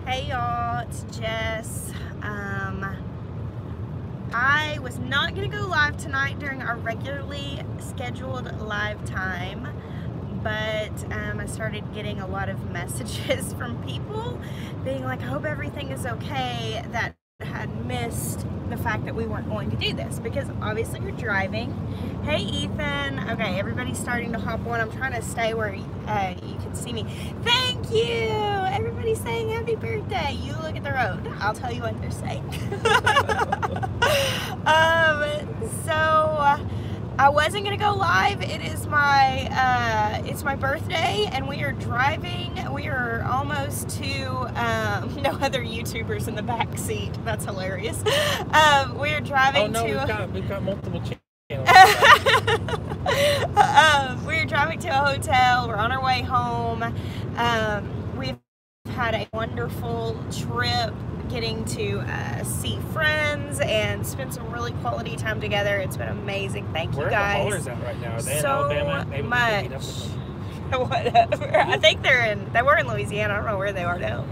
Hey y'all, it's Jess. I was not gonna go live tonight during our regularly scheduled live time, but I started getting a lot of messages from people being like, I hope everything is okay, that had missed the fact that we weren't going to do this because obviously we're driving. Hey Ethan. Okay, everybody's starting to hop on. I'm trying to stay where you can see me. Thank you. Everybody's saying happy birthday. You look at the road. I'll tell you what they're saying. So I wasn't gonna go live. It is my it's my birthday and we are driving. We are almost to no other YouTubers in the back seat. That's hilarious. We are driving we've got multiple channels. We're driving to a hotel. We're on our way home. We've had a wonderful trip, getting to see friends and spend some really quality time together. It's been amazing. Thank you guys. Where are the haulers at right now? Are they so in Alabama? Maybe much. Whatever. I think they were in Louisiana. I don't know where they are now.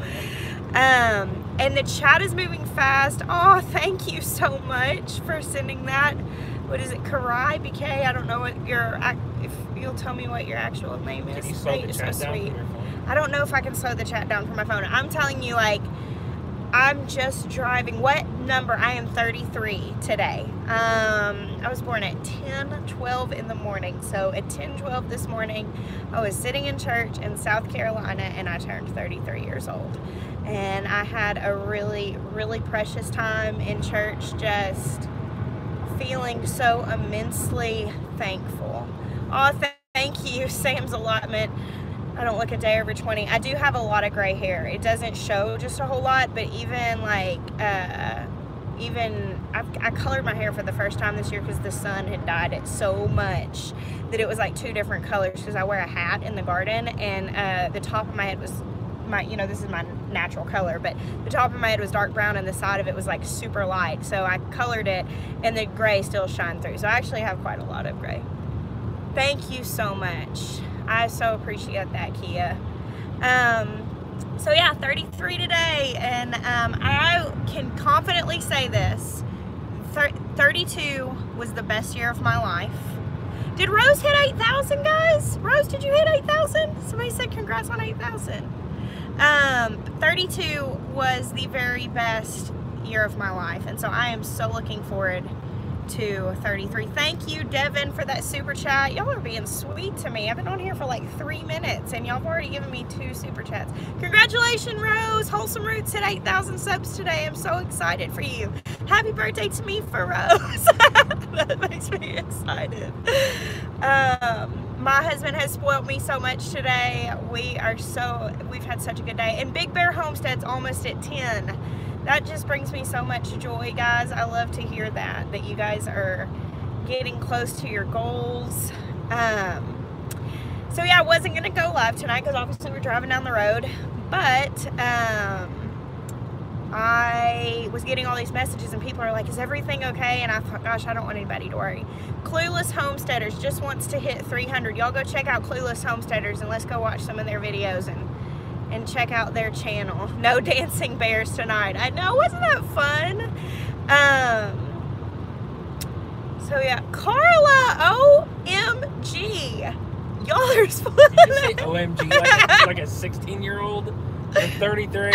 And the chat is moving fast. Oh, thank you so much for sending that. What is it, Karai BK? I don't know what if you'll tell me what your actual name is. Can you slow the chat down from your phone? I don't know if I can slow the chat down from my phone. I'm telling you, like, I'm just driving. What number? I am 33 today. I was born at 10:12 in the morning. So at 10:12 this morning, I was sitting in church in South Carolina and I turned 33 years old. And I had a really, really precious time in church, just feeling so immensely thankful. Oh, thank you, Sam's allotment. I don't look a day over 20. I do have a lot of gray hair. It doesn't show just a whole lot, but even like, I colored my hair for the first time this year because the sun had dyed it so much that it was like two different colors because I wear a hat in the garden and the top of my head was this is my natural color, but the top of my head was dark brown and the side of it was like super light. So I colored it and the gray still shined through. So I actually have quite a lot of gray. Thank you so much. I so appreciate that, Kia. So yeah, 33 today, and I can confidently say this. 32 was the best year of my life. Did Rose hit 8,000, guys? Rose, did you hit 8,000? Somebody said congrats on 8,000. 32 was the very best year of my life, and so I am so looking forward to 33. Thank you, Devin, for that super chat. Y'all are being sweet to me. I've been on here for like 3 minutes and y'all have already given me 2 super chats. Congratulations, Rose. Wholesome Roots hit 8,000 subs today. I'm so excited for you. Happy birthday to me for Rose. That makes me excited. My husband has spoiled me so much today. We've had such a good day. And Big Bear Homestead's almost at 10. That just brings me so much joy, guys. I love to hear that you guys are getting close to your goals. So yeah, I wasn't gonna go live tonight because obviously we're driving down the road, but I was getting all these messages and people are like, is everything okay? And I thought, gosh, I don't want anybody to worry. Clueless Homesteaders just wants to hit 300. Y'all go check out Clueless Homesteaders and let's go watch some of their videos and check out their channel. No dancing bears tonight. I know, wasn't that fun? So yeah, Carla, OMG. Y'all are splitting. Did you say OMG like a 16-year-old? I'm 33.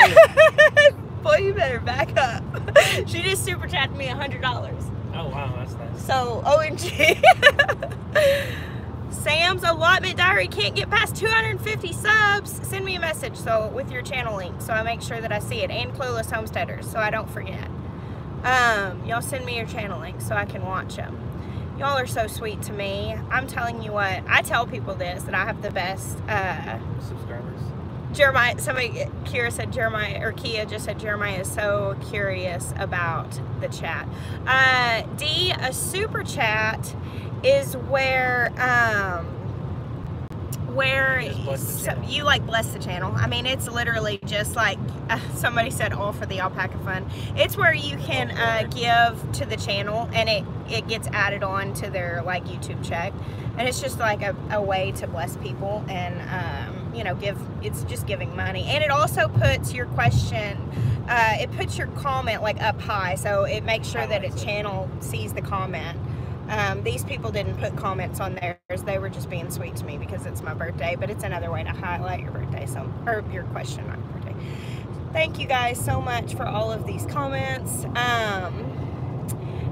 Boy, you better back up. She just super chatted me $100. Oh wow, that's nice. So OMG. Sam's allotment diary can't get past 250 subs. Send me a message with your channel link so I make sure that I see it, and Clueless Homesteaders so I don't forget. Y'all send me your channel link so I can watch them. Y'all are so sweet to me. I'm telling you what, I tell people this, that I have the best subscribers. Jeremiah, Kira said Jeremiah, or Kia just said Jeremiah is so curious about the chat. D, a super chat is where you like bless the channel. I mean, it's literally just like somebody said, all for the alpaca fun. It's where you can give to the channel and it gets added on to their like YouTube check, and it's just like a way to bless people. And you know, it's just giving money. And it also puts your question, it puts your comment like up high, so it makes sure that a channel sees the comment. These people didn't put comments on theirs. They were just being sweet to me because it's my birthday, but it's another way to highlight your birthday, or your question, not your birthday. Thank you guys so much for all of these comments.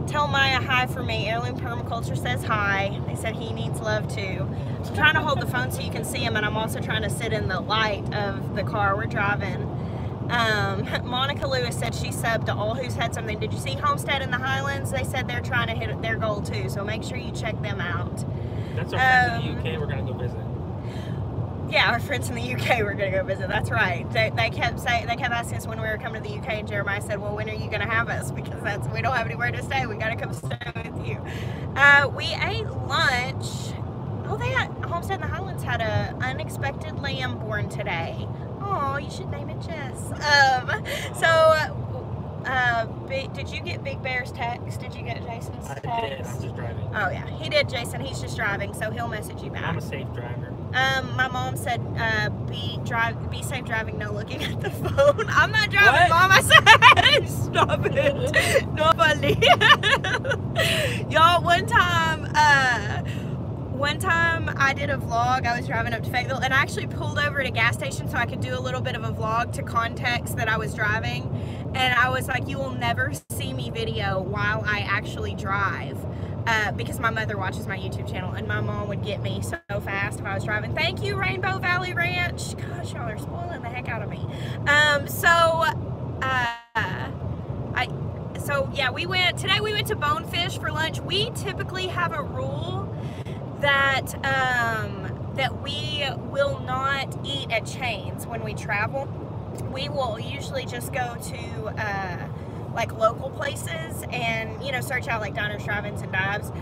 Tell Maya hi for me. Heirloom Permaculture says hi. They said he needs love too. I'm trying to hold the phone so you can see him, and I'm also trying to sit in the light of the car we're driving. Monica Lewis said she subbed to all who's had something. Did you see Homestead in the Highlands? They said they're trying to hit their goal too, so make sure you check them out. That's our friends in the UK. We're going to go visit. Yeah, our friends in the UK we're gonna go visit. That's right. They kept asking us when we were coming to the UK, and Jeremiah said, "Well, when are you gonna have us? Because we don't have anywhere to stay. We gotta come stay with you." We ate lunch. Oh, Homestead in the Highlands had a unexpected lamb born today. Oh, you should name it Jess. Did you get Big Bear's text? Did you get Jason's text? I did. I'm just driving. Oh yeah, he did, Jason. He's just driving, so he'll message you back. I'm a safe driver. My mom said, be safe driving, no looking at the phone. I'm not driving, what? Mom. I said, stop it. No funny. Y'all, one time I did a vlog. I was driving up to Fayetteville, and I actually pulled over at a gas station so I could do a little bit of a vlog to context that I was driving. And I was like, you will never see me video while I actually drive. Because my mother watches my YouTube channel, and my mom would get me so fast if I was driving. Thank you, Rainbow Valley Ranch. Gosh, y'all are spoiling the heck out of me. Yeah, today we went to Bonefish for lunch. We typically have a rule that that we will not eat at chains when we travel. We will usually just go to like local places and, you know, search out like diners, drive-ins, and dives.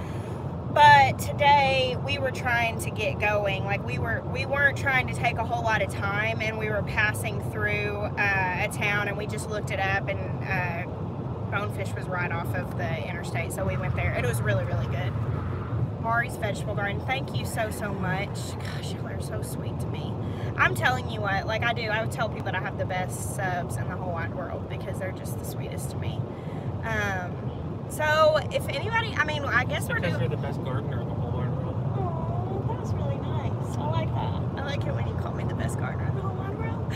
But today we were trying to get going. Like we weren't trying to take a whole lot of time, and we were passing through a town, and we just looked it up, and Bonefish was right off of the interstate, so we went there. It was really, really good. Mari's Vegetable Garden, thank you so much. Gosh, y'all are so sweet to me. I'm telling you what, like I would tell people that I have the best subs in the whole wide world because they're just the sweetest to me. So if anybody, I mean, I guess we're doing. Because you're the best gardener in the whole wide world. Oh, that's really nice. I like that. I like it when you call me the best gardener in the whole wide world.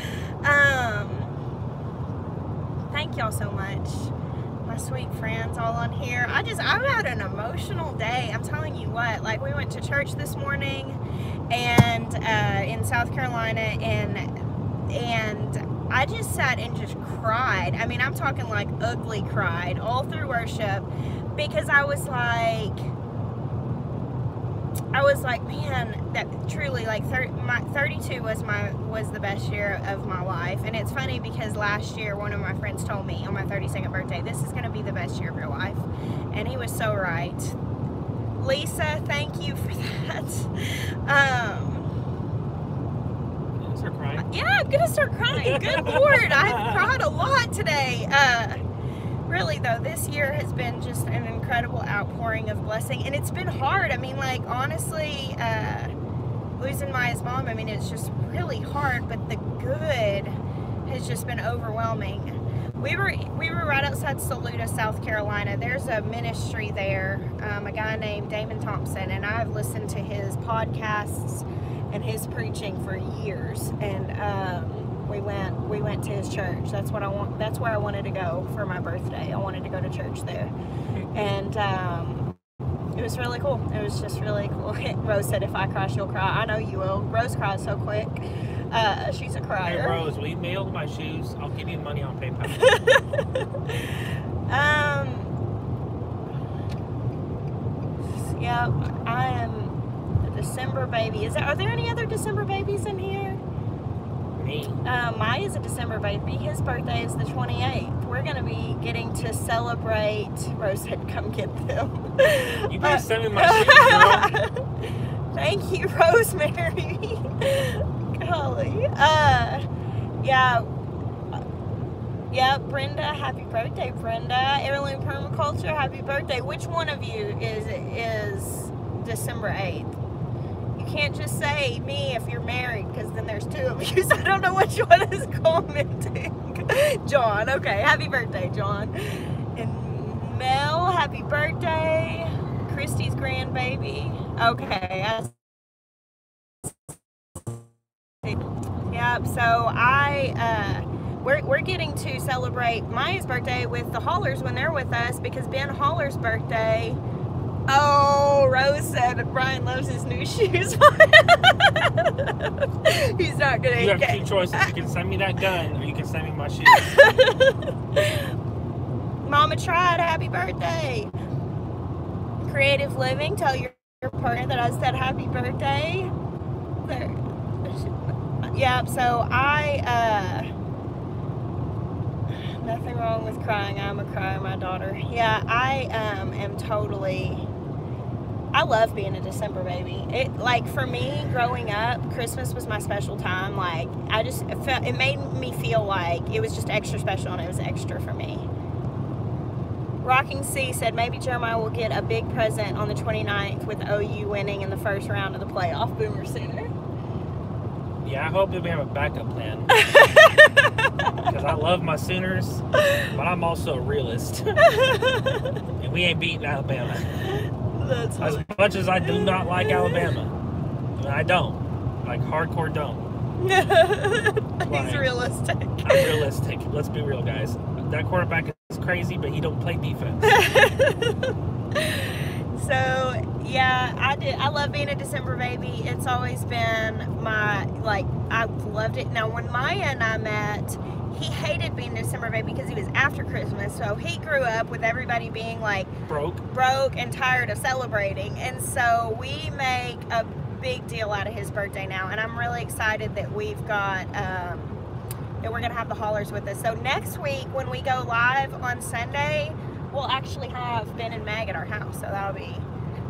Thank y'all so much, my sweet friends all on here. I've had an emotional day. I'm telling you what, like we went to church this morning and in South Carolina, and I just sat and just cried. I mean, I'm talking like ugly cried all through worship, because I was like, man, that truly, like 32 was the best year of my life. And it's funny because last year one of my friends told me on my 32nd birthday, this is going to be the best year of your life, and he was so right. Lisa, thank you for that. Start crying? Yeah, I'm gonna start crying. Good Lord, I've cried a lot today. Really though, this year has been just an incredible outpouring of blessing, and it's been hard. I mean, like honestly, losing Maya's mom, I mean, it's just really hard, but the good has just been overwhelming. We were right outside Saluda, South Carolina. There's a ministry there, a guy named Damon Thompson, and I've listened to his podcasts and his preaching for years. And we went to his church. That's where I wanted to go for my birthday. I wanted to go to church there, and it was really cool. It was just really cool. Rose said, "If I cry, she'll cry." I know you will. Rose cries so quick. She's a crier. Hey Rose, will you mail my shoes? I'll give you money on PayPal. Yeah, I am a December baby. Are there any other December babies in here? Me. Maya's a December baby. His birthday is the 28th. We're going to be getting to celebrate. Rose said, come get them. You better send me my shoes, girl. Thank you, Rosemary. Golly. Yeah, Brenda, happy birthday, Brenda. Heirloom Permaculture, happy birthday. Which one of you is December 8th? You can't just say me if you're married, because then there's two of you, so I don't know which one is commenting. John, okay, happy birthday, John. And Mel, happy birthday. Christy's grandbaby. Okay, yep, so we're getting to celebrate Maya's birthday with the Haulers when they're with us, because Ben Hauler's birthday. Oh, Rose said Brian loves his new shoes. He's not gonna. You have two choices. You can send me that gun, or you can send me my shoes. Mama tried. Happy birthday. Creative Living. Tell your partner that I said happy birthday. There. Yeah. So nothing wrong with crying. I'm a crier, my daughter. Yeah, I am totally. I love being a December baby. Like, for me, growing up, Christmas was my special time. Like, it made me feel like it was just extra special, and it was extra for me. Rocking C said maybe Jeremiah will get a big present on the 29th with OU winning in the first round of the playoff. Boomer Sooner. Yeah, I hope that we have a backup plan. Because I love my Sooners, but I'm also a realist. And we ain't beating Alabama. That's as much as I do not like Alabama. I don't. Like, hardcore don't. He's realistic. I'm realistic. Let's be real, guys. That quarterback is crazy, but he don't play defense. So, yeah, I love being a December baby. It's always been I've loved it. Now, when Maya and I met, he hated being a December baby because he was after Christmas. So he grew up with everybody being like broke and tired of celebrating. And so we make a big deal out of his birthday now. And I'm really excited that we've got, that we're going to have the Haulers with us. So next week when we go live on Sunday, we'll actually have Ben and Meg at our house. So that'll be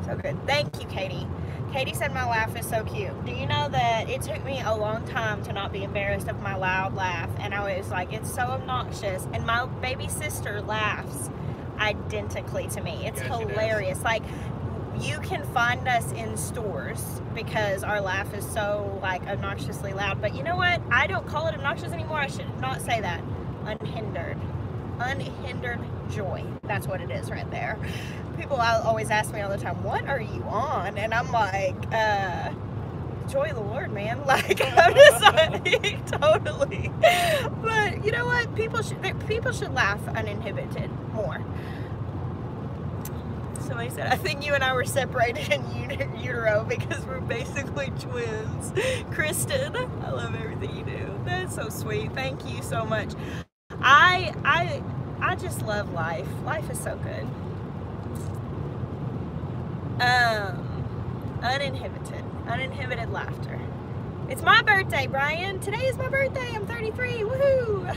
so good. Thank you, Katie. Katie said my laugh is so cute. Do you know that it took me a long time to not be embarrassed of my loud laugh? And I was like, it's so obnoxious. And my baby sister laughs identically to me. It's hilarious. Like, you can find us in stores because our laugh is so, like, obnoxiously loud. But you know what? I don't call it obnoxious anymore. I should not say that. Unhindered joy. That's what it is right there. People always ask me all the time, what are you on? And I'm like, joy of the Lord, man. Like, I'm just like, totally. But you know what? People should laugh uninhibited more. Somebody said, I think you and I were separated in utero because we're basically twins. Kristen, I love everything you do. That's so sweet. Thank you so much. I just love life. Life is so good. Uninhibited laughter. It's my birthday, Brian. Today is my birthday. I'm 33. Woohoo!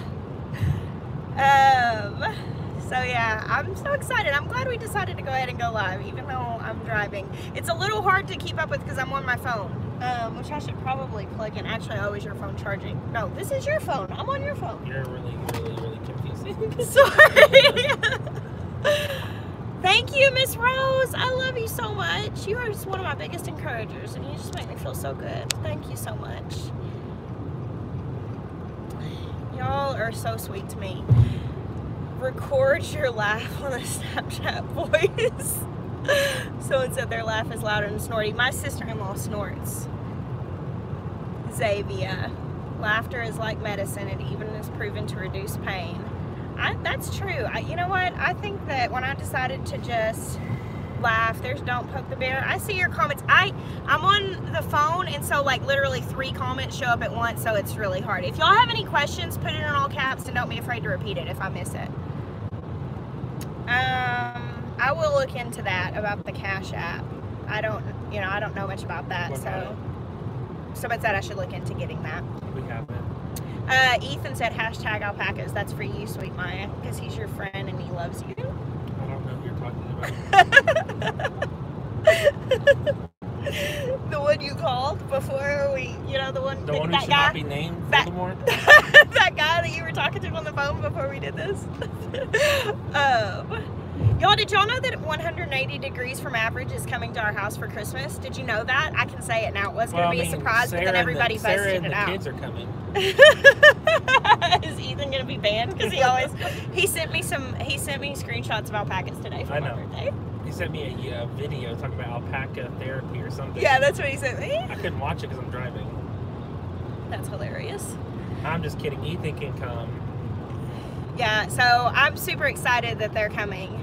So yeah, I'm so excited. I'm glad we decided to go ahead and go live, even though I'm driving. It's a little hard to keep up with because I'm on my phone, which I should probably plug in. Actually, oh, is your phone charging? No, this is your phone. I'm on your phone. You're really confusing. Sorry. Thank you, Miss Rose. I love you so much. You are just one of my biggest encouragers, and you just make me feel so good. Thank you so much. Y'all are so sweet to me. Record your laugh on a Snapchat voice. Someone said their laugh is louder than snorty. My sister-in-law snorts. Xavier. Laughter is like medicine. It even is proven to reduce pain. That's true. You know what? I think that when I decided to just laugh, there's don't poke the bear. I see your comments. I'm on the phone, and so like literally 3 comments show up at once, so it's really hard. If y'all have any questions, put it in all caps and don't be afraid to repeat it if I miss it. I will look into that about the Cash App. I don't know much about that, so somebody said I should look into getting that. We have it. Ethan said hashtag alpacas. That's for you, sweet Maya, because he's your friend and he loves you. I don't know who you're talking about. The one you called before we, the one who should not be named furthermore? That guy that you were talking to on the phone before we did this. Y'all, did y'all know that 180 degrees from average is coming to our house for Christmas? Did you know that? I can say it now. It was going to be a surprise, but then everybody busted it out. Kids are coming. Is Ethan going to be banned? Because he sent me screenshots of alpacas today for my birthday. He sent me a video talking about alpaca therapy or something. Yeah, that's what he sent me. I couldn't watch it because I'm driving. That's hilarious. I'm just kidding. Ethan can come. Yeah, so I'm super excited that they're coming.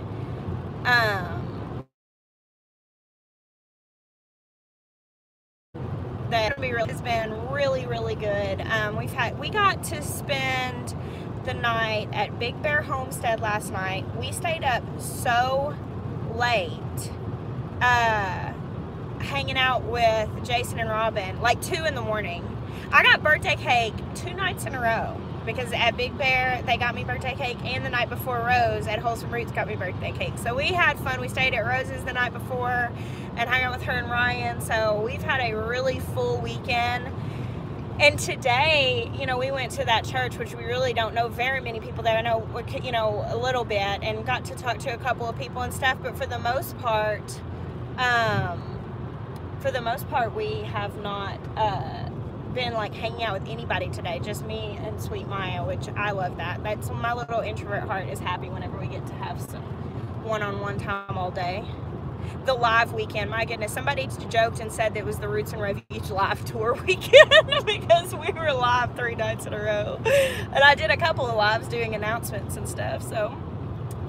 That has been really, really good. We got to spend the night at Big Bear Homestead last night. We stayed up so late, hanging out with Jason and Robin, like 2 in the morning. I got birthday cake 2 nights in a row because at Big Bear they got me birthday cake, and the night before Rose at Wholesome Roots got me birthday cake. So we had fun. We stayed at Rose's the night before and hung out with her and Ryan. So we've had a really full weekend. And today, you know, we went to that church, which we really don't know very many people there. I know, you know, a little bit, and got to talk to a couple of people and stuff. But for the most part, we have not been like hanging out with anybody today. Just me and Sweet Maya, which I love that. That's my little introvert heart is happy whenever we get to have some one-on-one time all day. The live weekend, my goodness, somebody joked and said that it was the Roots and Refuge live tour weekend because we were live 3 nights in a row, and I did a couple of lives doing announcements and stuff, so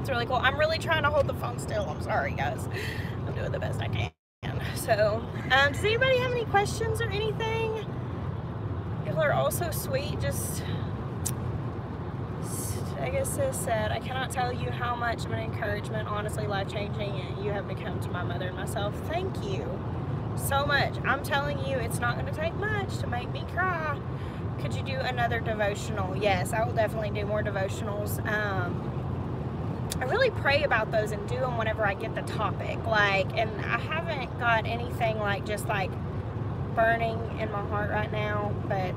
it's really cool. I'm really trying to hold the phone still. I'm sorry, guys. I'm doing the best I can. So does anybody have any questions or anything? Y'all are all so sweet. Just, I guess Sis said, I cannot tell you how much of an encouragement, honestly life-changing, you have become to my mother and myself. Thank you so much. I'm telling you, it's not going to take much to make me cry. Could you do another devotional? Yes, I will definitely do more devotionals. I really pray about those and do them whenever I get the topic. Like, and I haven't got anything like just like burning in my heart right now, but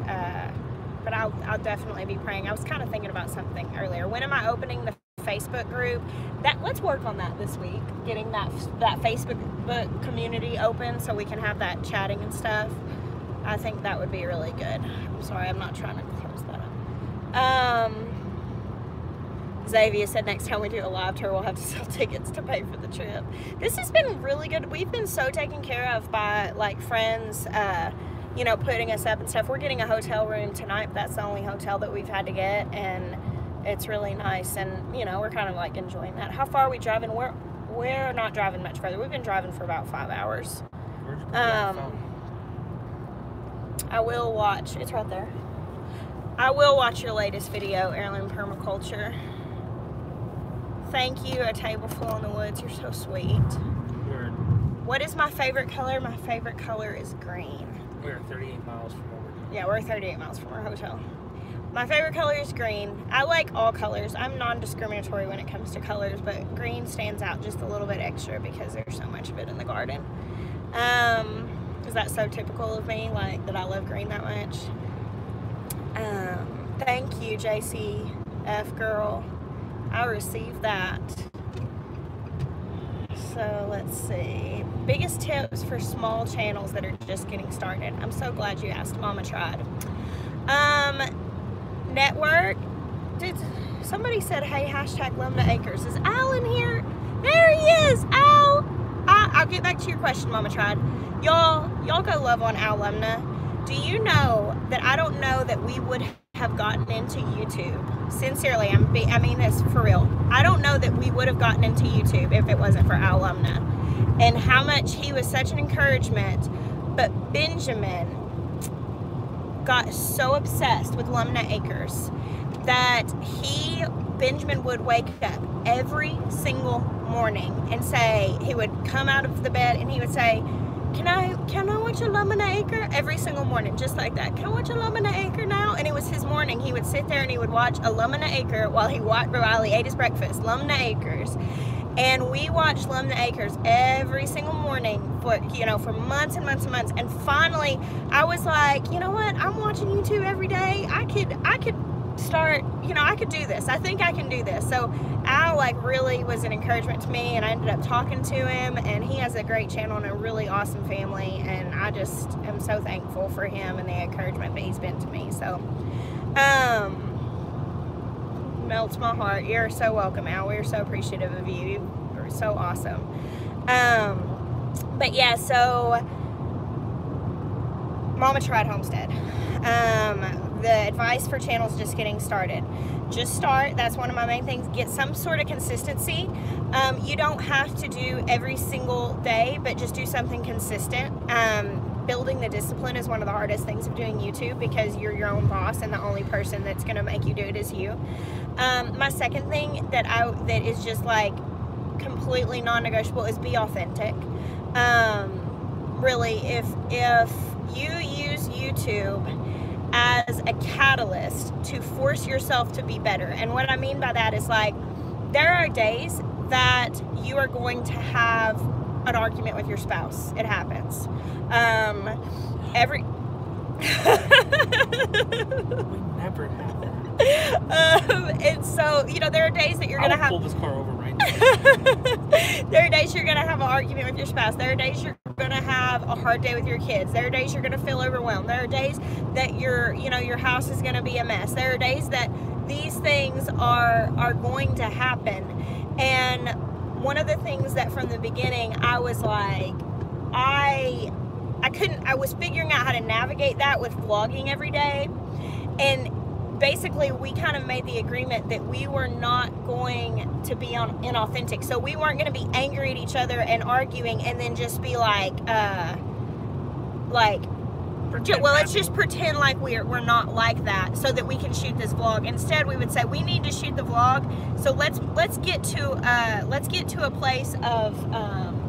I'll definitely be praying. I was kind of thinking about something earlier. When am I opening the Facebook group? Let's work on that this week, getting that Facebook community open so we can have that chatting and stuff. I think that would be really good. I'm sorry, I'm not trying to close that up. Xavier said next time we do a live tour, we'll have to sell tickets to pay for the trip. This has been really good. We've been so taken care of by like friends, you know, putting us up and stuff. We're getting a hotel room tonight, but that's the only hotel that we've had to get, and it's really nice. And you know, we're kind of like enjoying that. How far are we driving? We're not driving much further. We've been driving for about 5 hours. I will watch. It's right there. I will watch your latest video, Heirloom Permaculture. Thank you, A Table Full in the Woods. You're so sweet. What is my favorite color? My favorite color is green. We're 38 miles from where we're going. Yeah, we're 38 miles from our hotel. My favorite color is green. I like all colors. I'm non-discriminatory when it comes to colors, but green stands out just a little bit extra because there's so much of it in the garden. Is that so typical of me, like that I love green that much? Thank you, JCF girl. I received that. So let's see. Biggest tips for small channels that are just getting started. I'm so glad you asked. Mama tried. Network. Did somebody said, hey, hashtag Lumna Acres. Is Al in here? There he is. Al. I'll get back to your question, Mama tried. Y'all go love on Al Lumna. Do you know that I don't know that we would have gotten into YouTube? Sincerely, I mean this for real. I don't know that we would have gotten into YouTube if it wasn't for Al Lumna, and how much he was such an encouragement. But Benjamin got so obsessed with Lumna Acres that Benjamin would wake up every single morning and say, he would come out of the bed and he would say, can I watch a Lumna Acre? Every single morning, just like that. Can I watch a Lumna Acre now? And it was his morning. He would sit there and he would watch a Lumna Acre while he ate his breakfast. Lumna Acres. And we watched Lumna Acres every single morning for months and months and months. And finally, I was like, you know what? I'm watching YouTube every day. I could start, you know, I could do this. I think I can do this. So Al like really was an encouragement to me, and I ended up talking to him, and he has a great channel and a really awesome family, and I just am so thankful for him and the encouragement that he's been to me. So melts my heart. You're so welcome, Al. We're so appreciative of you. You're so awesome. But yeah, so Mama tried homestead. The advice for channels just getting started. Just start. That's one of my main things. Get some sort of consistency. You don't have to do every single day, but just do something consistent. Building the discipline is one of the hardest things of doing YouTube, because you're your own boss and the only person that's going to make you do it is you. My second thing that is just like completely non-negotiable is be authentic. Really, if you use YouTube as a catalyst to force yourself to be better, and what I mean by that is, like, there are days that you are going to have an argument with your spouse. It happens. We never have that. And so, you know, there are days that you're gonna have. Pull this car over right now. There are days you're gonna have an argument with your spouse. There are days you're gonna have a hard day with your kids. There are days you're gonna feel overwhelmed. There are days that your house is gonna be a mess. There are days that these things are going to happen. And one of the things that from the beginning I was like, I was figuring out how to navigate that with vlogging every day. And basically we kind of made the agreement that we were not going to be inauthentic. So we weren't going to be angry at each other and arguing and then just be like let's just pretend like we're not like that so that we can shoot this vlog. Instead, we would say we need to shoot the vlog, so let's get to a place of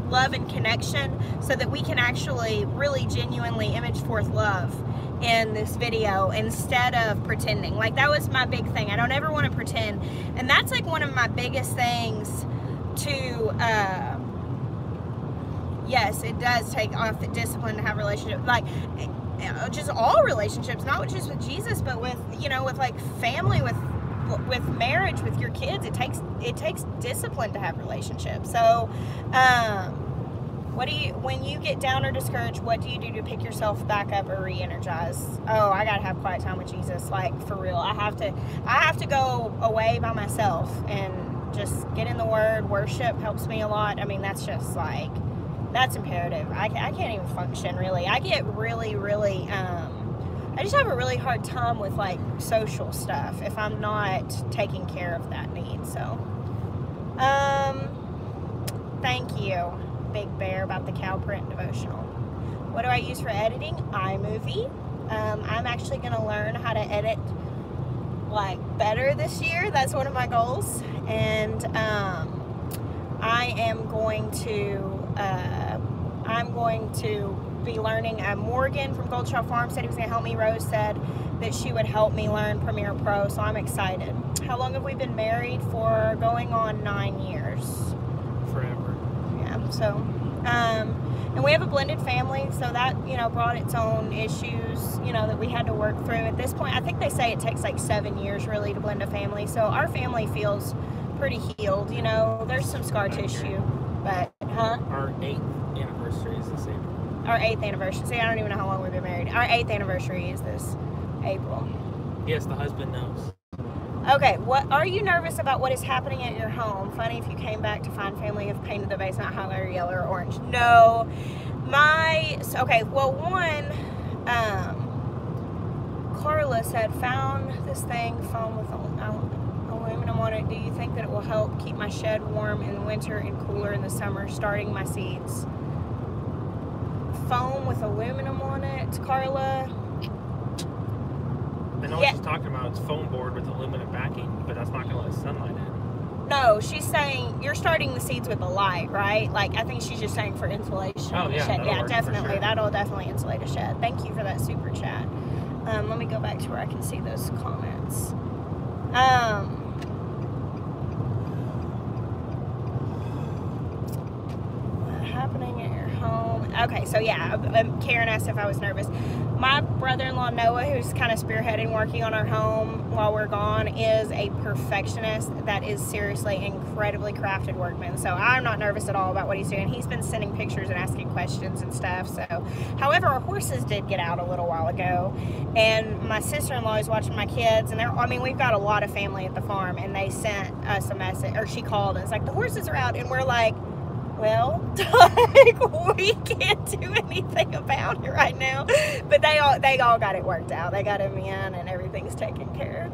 love and connection, so that we can actually really genuinely image forth love in this video instead of pretending. Like, that was my big thing. I don't ever want to pretend, and that's like one of my biggest things to yes, it does take off the discipline to have relationships, like just all relationships, not just with Jesus, but with, you know, with like family, with marriage, with your kids. It takes discipline to have relationships. So when you get down or discouraged, what do you do to pick yourself back up or re-energize? Oh, I gotta have quiet time with Jesus, like, for real. I have to go away by myself and just get in the Word. Worship helps me a lot. I mean, that's just like, that's imperative. I can't even function, really. I get really I just have a really hard time with like social stuff if I'm not taking care of that need. So thank you, Big Bear, about the cow print devotional. What do I use for editing? iMovie. I'm actually going to learn how to edit like better this year. That's one of my goals. And I am going to be learning. Morgan from Gold Shop Farm said he was going to help me. Rose said that she would help me learn Premiere Pro, so I'm excited. How long have we been married for? Going on 9 years. Forever. Yeah, so and we have a blended family, so that, you know, brought its own issues, you know, that we had to work through. At this point, I think they say it takes like 7 years really to blend a family, so our family feels pretty healed. You know, there's some scar tissue, but Our 8th anniversary is this April. Our 8th anniversary. See, I don't even know how long we've been married. Our 8th anniversary is this April. Yes, the husband knows. Okay, what are you nervous about? What is happening at your home? Funny if you came back to find family have painted the basement highlighter yellow or orange. No, okay. Well, one, Carla said, found this thing, foam with aluminum on it. Do you think that it will help keep my shed warm in the winter and cooler in the summer? Starting my seeds. Foam with aluminum on it, Carla. I know what she's talking about. It's foam board with aluminum backing, but that's not going to let sunlight in. No, she's saying you're starting the seeds with the light, right? Like, I think she's just saying for insulation. Oh, yeah. Shed. Yeah, definitely. Sure. That'll definitely insulate a shed. Thank you for that super chat. Let me go back to where I can see those comments. Happening at your home. Okay, so yeah, Karen asked if I was nervous. My brother-in-law Noah, who's kind of spearheading working on our home while we're gone, is a perfectionist that is seriously incredibly crafted workman. So I'm not nervous at all about what he's doing. He's been sending pictures and asking questions and stuff. So, however, our horses did get out a little while ago, and my sister-in-law is watching my kids, and we've got a lot of family at the farm, and they sent us a message, or she called and it's like, the horses are out, and we're like, well, like, we can't do anything about it right now. But they all got it worked out. They got them in, and everything's taken care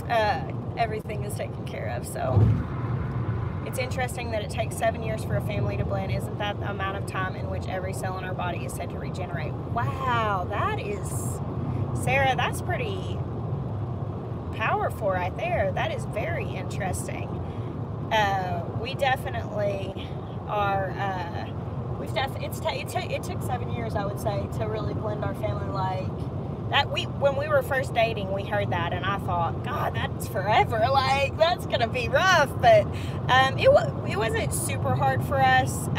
of. Everything is taken care of. So it's interesting that it takes 7 years for a family to blend. Isn't that the amount of time in which every cell in our body is said to regenerate? Wow, that is, Sarah, that's pretty powerful right there. That is very interesting. We definitely are, it took 7 years, I would say, to really blend our family like that. When we were first dating, we heard that, and I thought, God, that's forever, like, that's gonna be rough, but it wasn't super hard for us.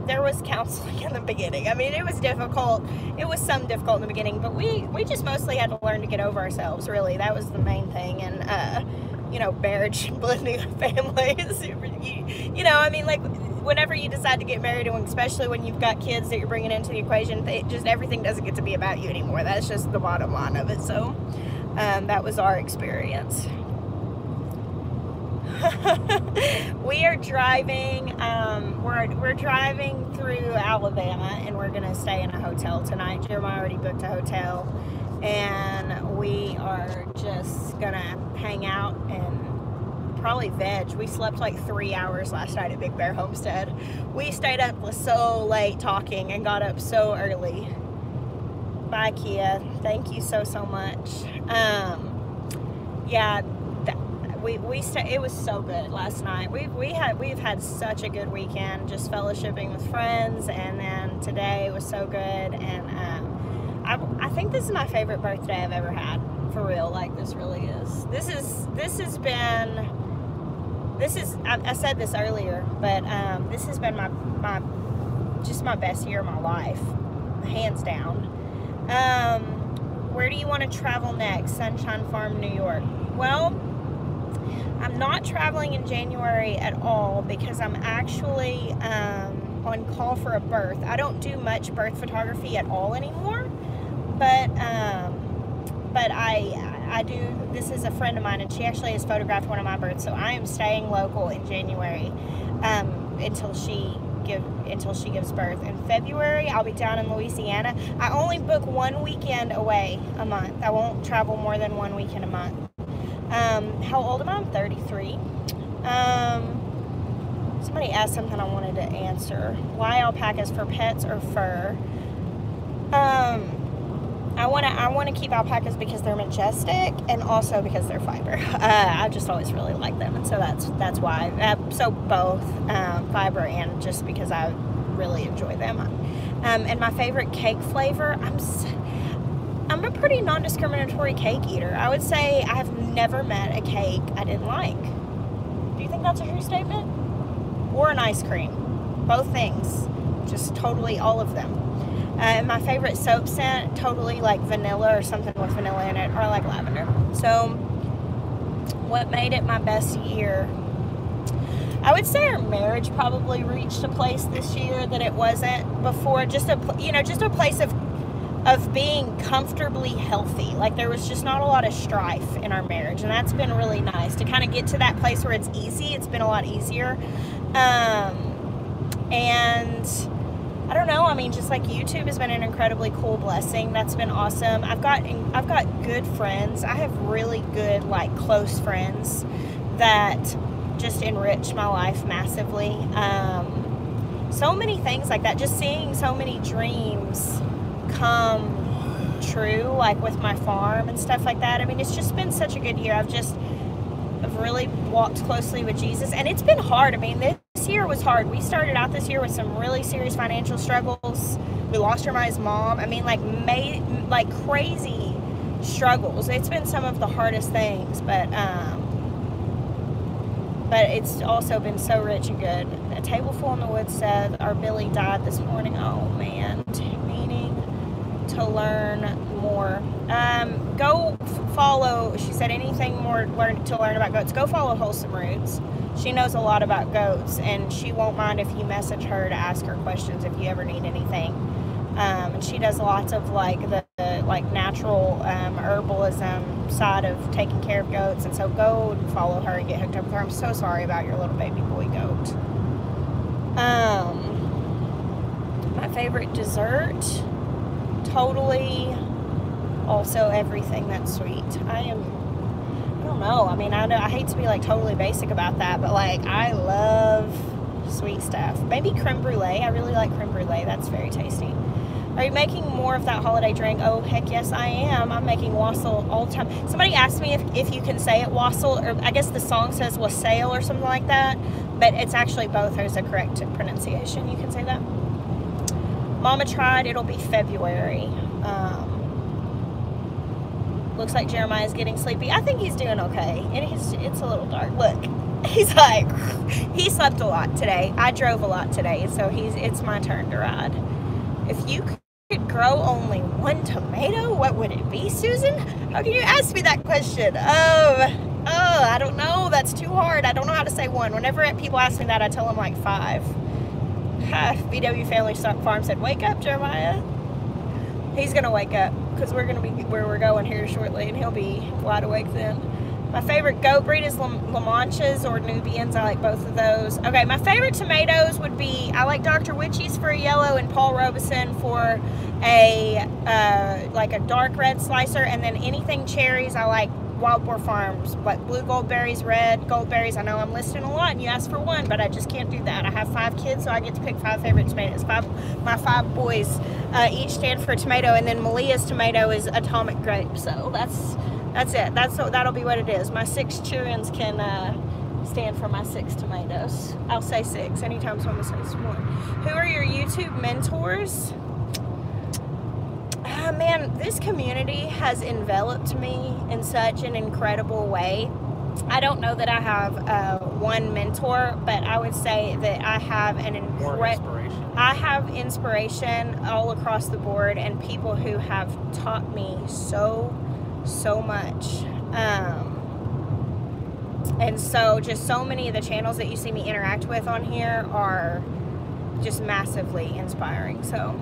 There was counseling in the beginning. I mean, it was difficult. It was some difficult in the beginning, but we just mostly had to learn to get over ourselves, really. That was the main thing. And marriage, blending a family is super, like, whenever you decide to get married, and especially when you've got kids that you're bringing into the equation, everything doesn't get to be about you anymore. That's just the bottom line of it. So that was our experience. We are driving, we're driving through Alabama, and we're gonna stay in a hotel tonight. Jeremiah already booked a hotel, and we are just gonna hang out and probably veg. We slept like 3 hours last night at Big Bear Homestead. We stayed up so late talking and got up so early. Bye, Kia. Thank you so much. It was so good last night. We've had such a good weekend, just fellowshipping with friends, and then today was so good. And I think this is my favorite birthday I've ever had, for real. Like, this really is. I said this earlier, but this has been my best year of my life, hands down. Where do you want to travel next? Sunshine Farm, New York. Well, I'm not traveling in January at all because I'm actually on call for a birth. I don't do much birth photography at all anymore, but I do. This is a friend of mine, and she actually has photographed one of my births, so I am staying local in January until she gives birth. In February, I'll be down in Louisiana. I only book one weekend away a month. I won't travel more than one weekend a month. How old am I? I'm 33. Somebody asked something I wanted to answer. Why alpacas, for pets or fur? I want to keep alpacas because they're majestic, and also because they're fiber. I just always really like them, and so that's why. So both fiber and just because I really enjoy them. And my favorite cake flavor, I'm a pretty non-discriminatory cake eater. I would say I have never met a cake I didn't like. Do you think that's a true statement? Or an ice cream. Both things. Just totally all of them. And my favorite soap scent, totally like vanilla or something with vanilla in it, or like lavender. So what made it my best year? I would say our marriage probably reached a place this year that it wasn't before. Just a place of being comfortably healthy. Like, there was just not a lot of strife in our marriage, and that's been really nice to kind of get to that place where it's easy. It's been a lot easier. And I don't know, I mean, just like YouTube has been an incredibly cool blessing. That's been awesome. I've got good friends. I have really good, like, close friends that just enrich my life massively. So many things like that. Just seeing so many dreams come true, like with my farm and stuff like that. I mean, it's just been such a good year. I've really walked closely with Jesus, and it's been hard. I mean, this year was hard. We started out this year with some really serious financial struggles. We lost Jeremiah's mom. I mean, like crazy struggles. It's been some of the hardest things, but it's also been so rich and good. A Tableful in the Woods said our Billy died this morning. Oh man, meaning to learn more? Go follow, she said, anything more to learn about goats. Go follow Wholesome Roots. She knows a lot about goats, and she won't mind if you message her to ask her questions if you ever need anything. And she does lots of like the natural herbalism side of taking care of goats, and so go and follow her and get hooked up with her. I'm so sorry about your little baby boy goat. My favorite dessert, totally also everything that's sweet. I don't know. I mean, I hate to be like totally basic about that, but like I love sweet stuff. Maybe creme brulee. I really like creme brulee. That's very tasty. Are you making more of that holiday drink? Oh, heck yes, I am. I'm making wassail all the time. Somebody asked me if you can say it wassail, or I guess the song says wassail or something like that, but it's actually both. There's a correct pronunciation. You can say that. Mama tried. It'll be February. Looks like Jeremiah's getting sleepy. I think he's doing okay. And it's a little dark. Look, he's like, he slept a lot today. I drove a lot today, so it's my turn to ride. If you could grow only one tomato, what would it be, Susan? How can you ask me that question? Oh, I don't know. That's too hard. I don't know how to say one. Whenever people ask me that, I tell them like 5. VW Family Farm said, wake up, Jeremiah. He's going to wake up because we're going to be where we're going here shortly, and he'll be wide awake then. My favorite goat breed is La Manchas or Nubians. I like both of those. Okay, my favorite tomatoes would be, I like Dr. Witchy's for a yellow and Paul Robeson for a like a dark red slicer, and then anything cherries, I like Wild Boar Farms, like blue goldberries, red goldberries. I know I'm listing a lot and you asked for one, but I just can't do that. I have 5 kids, so I get to pick 5 favorite tomatoes. My 5 boys each stand for a tomato, and then Malia's tomato is atomic grape. So that's it. That'll be what it is. My 6 Cheerians can stand for my 6 tomatoes. I'll say 6 anytime someone says 1. Who are your YouTube mentors? Man, this community has enveloped me in such an incredible way. I don't know that I have one mentor, but I would say that I have I have inspiration all across the board, and people who have taught me so much. And so just so many of the channels that you see me interact with on here are just massively inspiring. So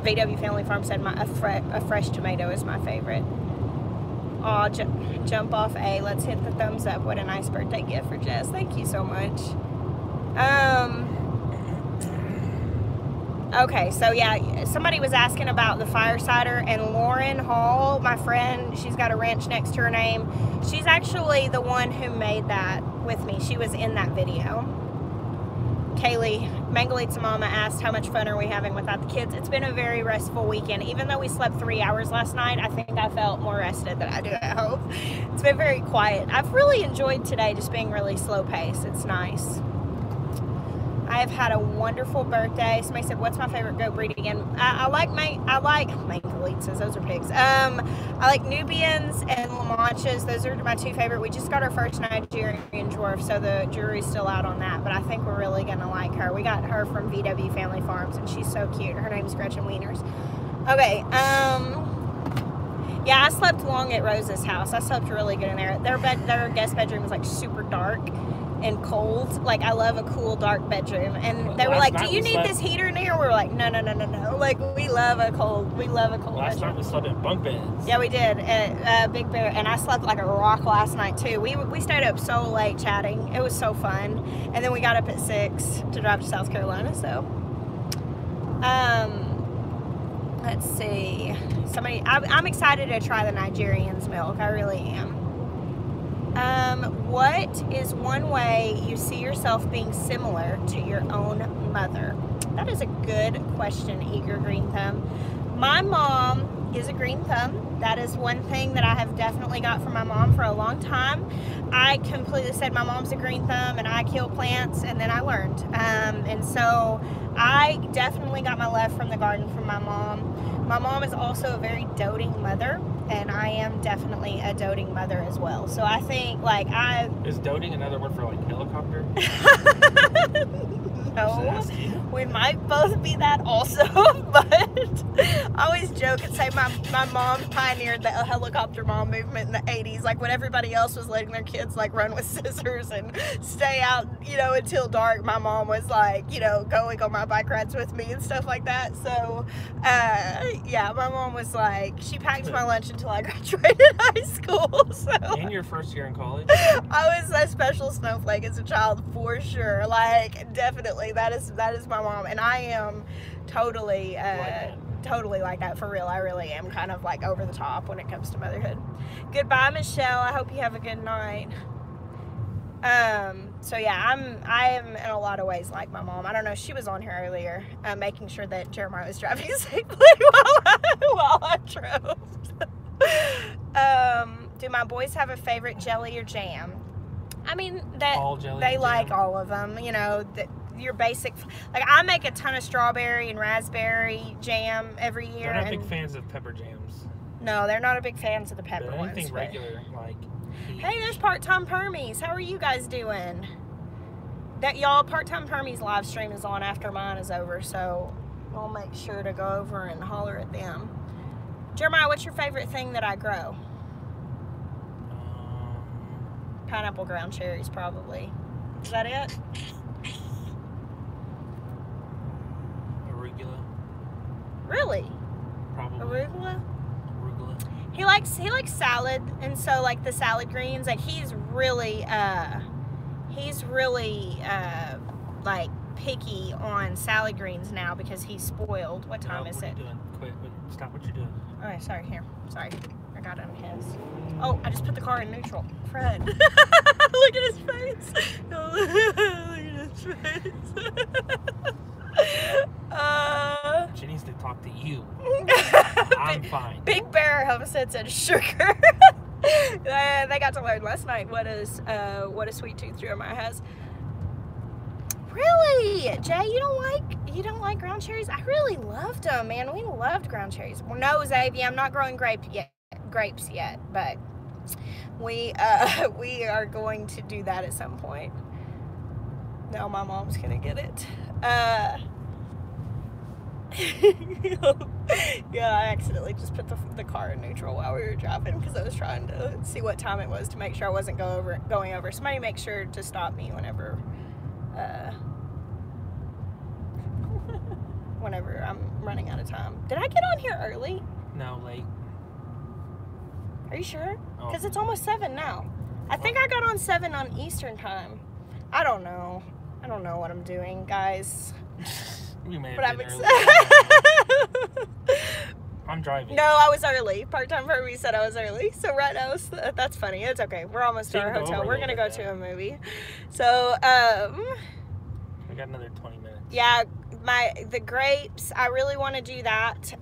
VW Family Farm said a fresh tomato is my favorite. Oh, jump off A. Let's hit the thumbs up. What a nice birthday gift for Jess. Thank you so much. Okay, so yeah, somebody was asking about the fire cider, and Lauren Hall, my friend, she's got a ranch next to her name. She's actually the one who made that with me. She was in that video. Kaylee, Mangalitsa Mama asked, how much fun are we having without the kids? It's been a very restful weekend. Even though we slept 3 hours last night, I think I felt more rested than I do at home. It's been very quiet. I've really enjoyed today just being really slow paced. It's nice. I have had a wonderful birthday. Somebody said, what's my favorite goat breed again? I like Mangalitsa's. Those are pigs. I like Nubians and La Manchas. Those are my 2 favorite. We just got our first Nigerian dwarf, so the jury's still out on that, but I think we're really going to like her. We got her from VW Family Farms, and she's so cute. Her name's Gretchen Wieners. Okay, yeah, I slept long at Rose's house. I slept really good in there. Their guest bedroom was like super dark and cold. Like, I love a cool dark bedroom, and they were like, do you need this heater in here? We were like, no, like, we love a cold last night we slept in bunk beds. Yeah, we did at Big Bear, and I slept like a rock last night too. We stayed up so late chatting. It was so fun, and then we got up at 6 to drive to South Carolina. So let's see, I'm excited to try the Nigerian's milk. I really am. What is one way you see yourself being similar to your own mother? That is a good question, Eager Green Thumb. My mom is a green thumb. That is one thing that I have definitely got from my mom for a long time. I completely said my mom's a green thumb and I kill plants, and then I learned. And so I definitely got my love from the garden from my mom. My mom is also a very doting mother, and I am definitely a doting mother as well. So I think, like, Is doting another word for, like, helicopter? No, we might both be that also, but I always joke and say my mom pioneered the helicopter mom movement in the 80s. Like when everybody else was letting their kids like run with scissors and stay out, you know, until dark, my mom was like, you know, going on my bike rides with me and stuff like that. So, yeah, my mom was like, she packed my lunch until I graduated high school. So. And your first year in college? I was a special snowflake as a child for sure. Like definitely, that is my mom, and I am totally totally like that for real. I really am kind of like over the top when it comes to motherhood. Goodbye, Michelle. I hope you have a good night. So yeah, I am in a lot of ways like my mom. I don't know, she was on here earlier, making sure that Jeremiah was driving safely while I drove. Do my boys have a favorite jelly or jam? I mean, they like all of them, you know, your basic, like I make a ton of strawberry and raspberry jam every year. They're not big fans of pepper jams. No, they're not a big fans of the pepper ones. Anything regular, like. Hey, there's Part-Time Permies. How are you guys doing? That y'all, Part-Time Permies live stream is on after mine is over, so I'll make sure to go over and holler at them. Jeremiah, what's your favorite thing that I grow? Pineapple ground cherries, probably. Is that it? Arugula. Really? Probably. Arugula? Arugula. He likes salad, and so like the salad greens, like he's really like picky on salad greens now because he's spoiled. What time is it? What are you doing? Quit. Stop what you're doing. Alright, sorry, here. Sorry. I got on his. Oh, I just put the car in neutral. Fred. Look at his face. Look at his face. She needs to talk to you. I'm fine. Big Bear Homestead said sugar. They got to learn last night what a sweet tooth Jeremiah has. Really, Jay? You don't like ground cherries? I really loved them, man. We loved ground cherries. Well, no, Xavier, I'm not growing grapes yet, but we are going to do that at some point. No, my mom's gonna get it. Yeah, I accidentally just put the car in neutral while we were driving because I was trying to see what time it was to make sure I wasn't going over. Somebody make sure to stop me whenever whenever I'm running out of time. Did I get on here early? No, late. Are you sure? Oh. Because it's almost 7 now. I think I got on 7 on Eastern time. I don't know. I don't know what I'm doing, guys. We may But have I'm been excited. I'm driving. No, I was early. Part-Time Permy said I was early. So right now, that's funny. It's okay. We're almost to our hotel. We're going to go to a movie. So, we got another 20 minutes. Yeah, the grapes, I really want to do that.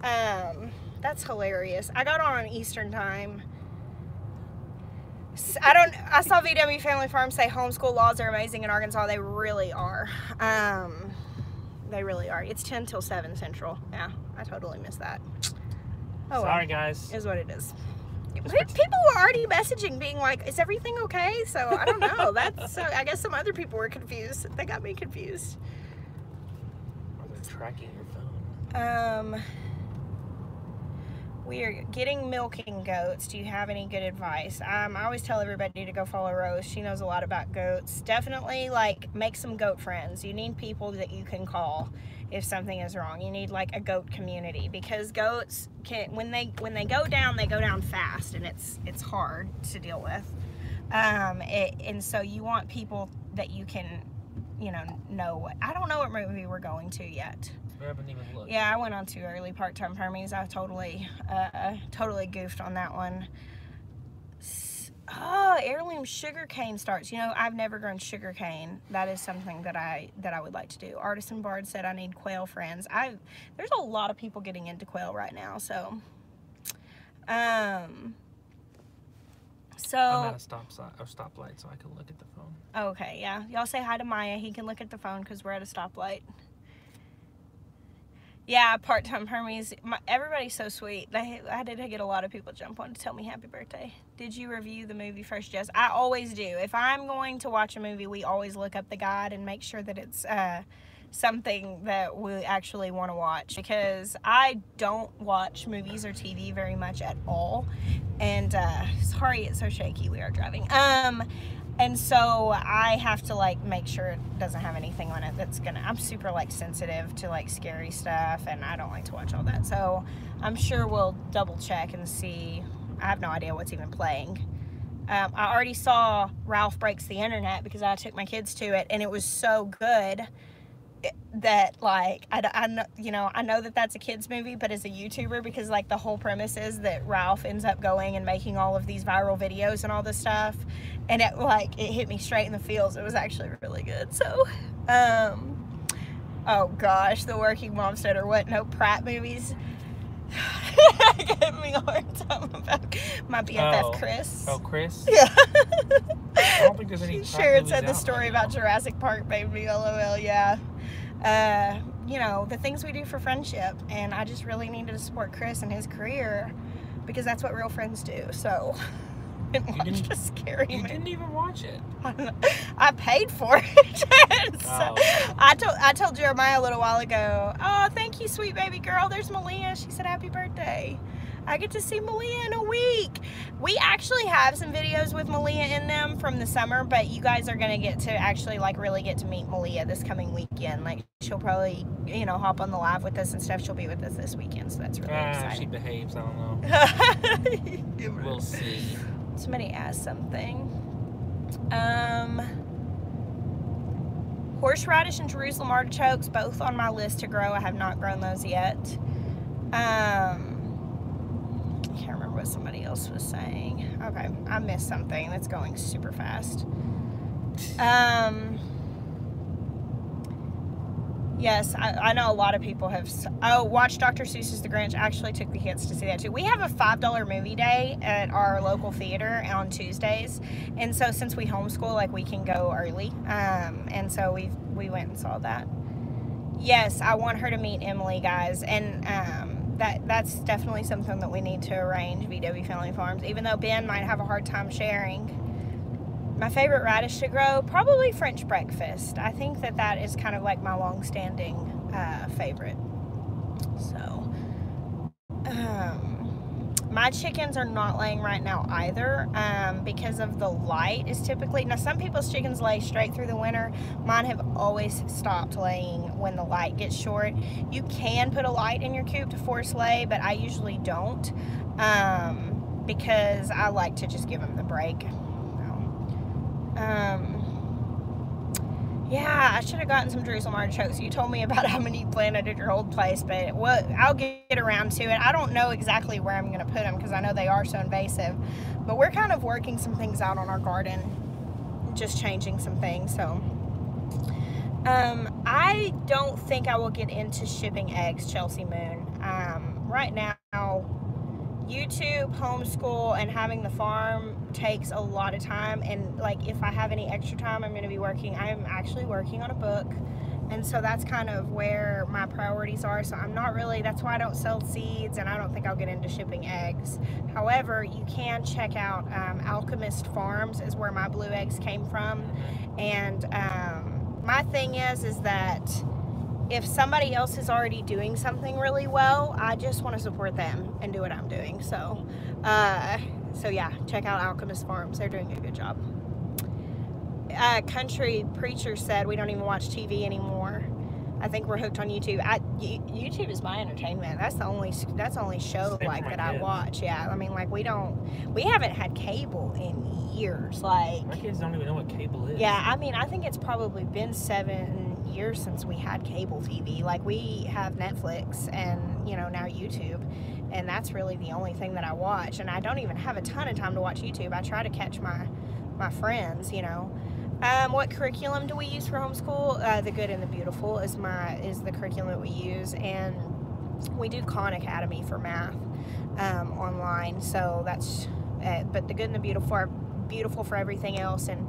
That's hilarious. I got on Eastern time. I saw VW Family Farm say homeschool laws are amazing in Arkansas. They really are. They really are. It's 10 till 7 Central. Yeah, I totally missed that. Oh, sorry, guys. Is what it is. People were already messaging, being like, "Is everything okay?" So I don't know. I guess some other people were confused. They got me confused. Or they're tracking your phone. We are getting milking goats. Do you have any good advice? I always tell everybody to go follow Rose. She knows a lot about goats. Definitely, like, make some goat friends. You need people that you can call if something is wrong. You need like a goat community, because goats can, when they go down fast, and it's hard to deal with. And so you want people that you can, know. I don't know what movie we're going to yet. I haven't even looked. Yeah, I went on too early. Part-Time Permies. I totally goofed on that one. Oh, heirloom sugarcane starts. I've never grown sugarcane. That is something that I would like to do. Artisan Bard said I need quail friends. There's a lot of people getting into quail right now, so. I'm at a stoplight, so I can look at the phone. Okay, yeah. Y'all say hi to Maya. He can look at the phone because we're at a stoplight. Yeah, Part-Time Permies. Everybody's so sweet. I did get a lot of people jump on to tell me happy birthday. Did you review the movie first, Jess? I always do. If I'm going to watch a movie, we always look up the guide and make sure that it's something that we actually want to watch, because I don't watch movies or TV very much at all. And sorry it's so shaky, we are driving. And so I have to like make sure it doesn't have anything on it that's gonna, I'm super like sensitive to like scary stuff, and I don't like to watch all that. So I'm sure we'll double check and see. I have no idea what's even playing. I already saw Ralph Breaks the Internet because I took my kids to it, and it was so good that like I know that that's a kids movie, but as a YouTuber, because like the whole premise is that Ralph ends up going and making all of these viral videos and all this stuff, and it hit me straight in the feels. It was actually really good. So oh gosh, the Working Mom said, or what, no Pratt movies. Give me a hard time about my BFF Chris. Oh, Chris? Yeah. I don't think there's any. Sharon said the story about Jurassic Park made me LOL. Yeah. You know, the things we do for friendship, and I just really needed to support Chris and his career, because that's what real friends do. So I didn't watch a scary movie. You didn't even watch it. I paid for it. So I told Jeremiah a little while ago, oh, thank you, sweet baby girl. There's Malia. She said happy birthday. I get to see Malia in a week. We actually have some videos with Malia in them from the summer, but you guys are going to get to actually like really get to meet Malia this coming weekend. Like she'll probably, you know, hop on the live with us and stuff. She'll be with us this weekend, so that's really exciting. She behaves, I don't know. We'll see. Somebody asked something. Horseradish and Jerusalem artichokes, both on my list to grow. I have not grown those yet. I can't remember what somebody else was saying. Okay, I missed something that's going super fast. Yes, I know a lot of people have. Oh, watched Dr. Seuss's The Grinch. I actually took the kids to see that too. We have a $5 movie day at our local theater on Tuesdays, and so since we homeschool, like we can go early. And so we went and saw that. Yes, I want her to meet Emily, guys, and that's definitely something that we need to arrange. VW Family Farms, even though Ben might have a hard time sharing. My favorite radish to grow, probably French breakfast. I think that is kind of like my long-standing favorite. So, my chickens are not laying right now either, because of the light is typically, now some people's chickens lay straight through the winter. Mine have always stopped laying when the light gets short. You can put a light in your coop to force lay, but I usually don't, because I like to just give them the break. Yeah, I should have gotten some Jerusalem artichokes. You told me about how many you planted at your old place, but I'll get around to it. I don't know exactly where I'm going to put them because I know they are so invasive, but we're kind of working some things out on our garden, just changing some things. So I don't think I will get into shipping eggs, Chelsea Moon. Right now, YouTube, homeschool, and having the farm takes a lot of time, and like if I have any extra time, I'm actually working on a book, and so that's kind of where my priorities are. So I'm not really, that's why I don't sell seeds, and I don't think I'll get into shipping eggs. However, you can check out Alchemist Farms is where my blue eggs came from, and my thing is that if somebody else is already doing something really well, I just want to support them and do what I'm doing. So, so yeah, check out Alchemist Farms. They're doing a good job. Country Preacher said we don't even watch TV anymore. I think we're hooked on YouTube. YouTube is my entertainment. That's the only show like that I watch. Yeah, I mean, like we haven't had cable in years. Like my kids don't even know what cable is. Yeah, I mean, I think it's probably been 7 years since we had cable TV. Like we have Netflix and now YouTube, and that's really the only thing that I watch. And I don't even have a ton of time to watch YouTube. I try to catch my friends. What curriculum do we use for homeschool? The Good and the Beautiful is the curriculum that we use, and we do Khan Academy for math online. So that's but the Good and the Beautiful are beautiful for everything else, and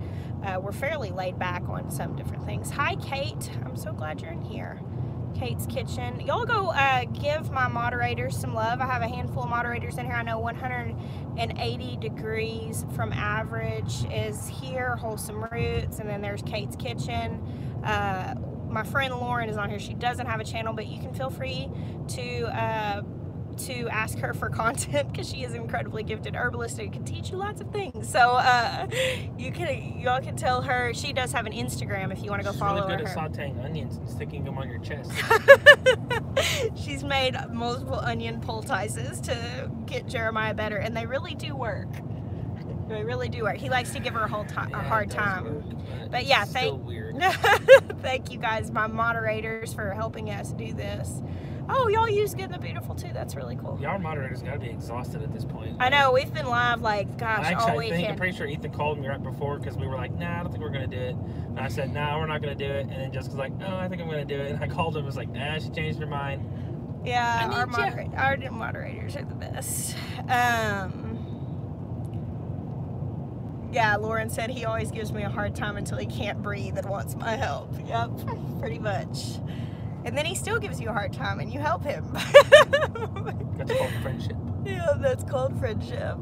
we're fairly laid back on some different things. Hi Kate, I'm so glad you're in here. Kate's Kitchen. Y'all go give my moderators some love. I have a handful of moderators in here. I know 180 degrees from average is here, Wholesome Roots, and then there's Kate's Kitchen. my friend Lauren is on here. She doesn't have a channel, but you can feel free to ask her for content because she is an incredibly gifted herbalist and can teach you lots of things. So y'all can tell her. She does have an Instagram if you want to go follow her. She's really good at sauteing onions and sticking them on your chest. She's made multiple onion poultices to get Jeremiah better, and they really do work. They really do work. He likes to give her a hard time. Work, but yeah, weird. Thank you guys, my moderators, for helping us do this. Oh, y'all use Good and the Beautiful too. That's really cool. Y'all moderators got to be exhausted at this point. I know. We've been live like, gosh, all weekend. I'm pretty sure Ethan called me right before because we were like, nah, I don't think we're going to do it. And I said, nah, we're not going to do it. And then Jessica's like, oh, I think I'm going to do it. And I called him and was like, nah, she changed her mind. Yeah, our moderators are the best. Yeah, Lauren said he always gives me a hard time until he can't breathe and wants my help. Yep, pretty much. And then he still gives you a hard time and you help him. That's called friendship. Yeah, that's called friendship.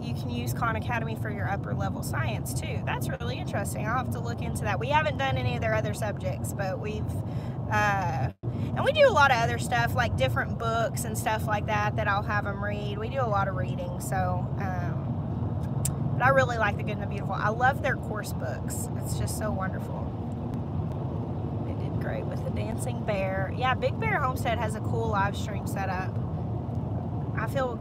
You can use Khan Academy for your upper level science too. That's really interesting. I'll have to look into that. We haven't done any of their other subjects, but we've, and we do a lot of other stuff like different books and stuff like that I'll have them read. We do a lot of reading, so, but I really like the Good and the Beautiful. I love their course books. It's just so wonderful. Great with the dancing bear. Yeah, Big Bear Homestead has a cool live stream setup. I feel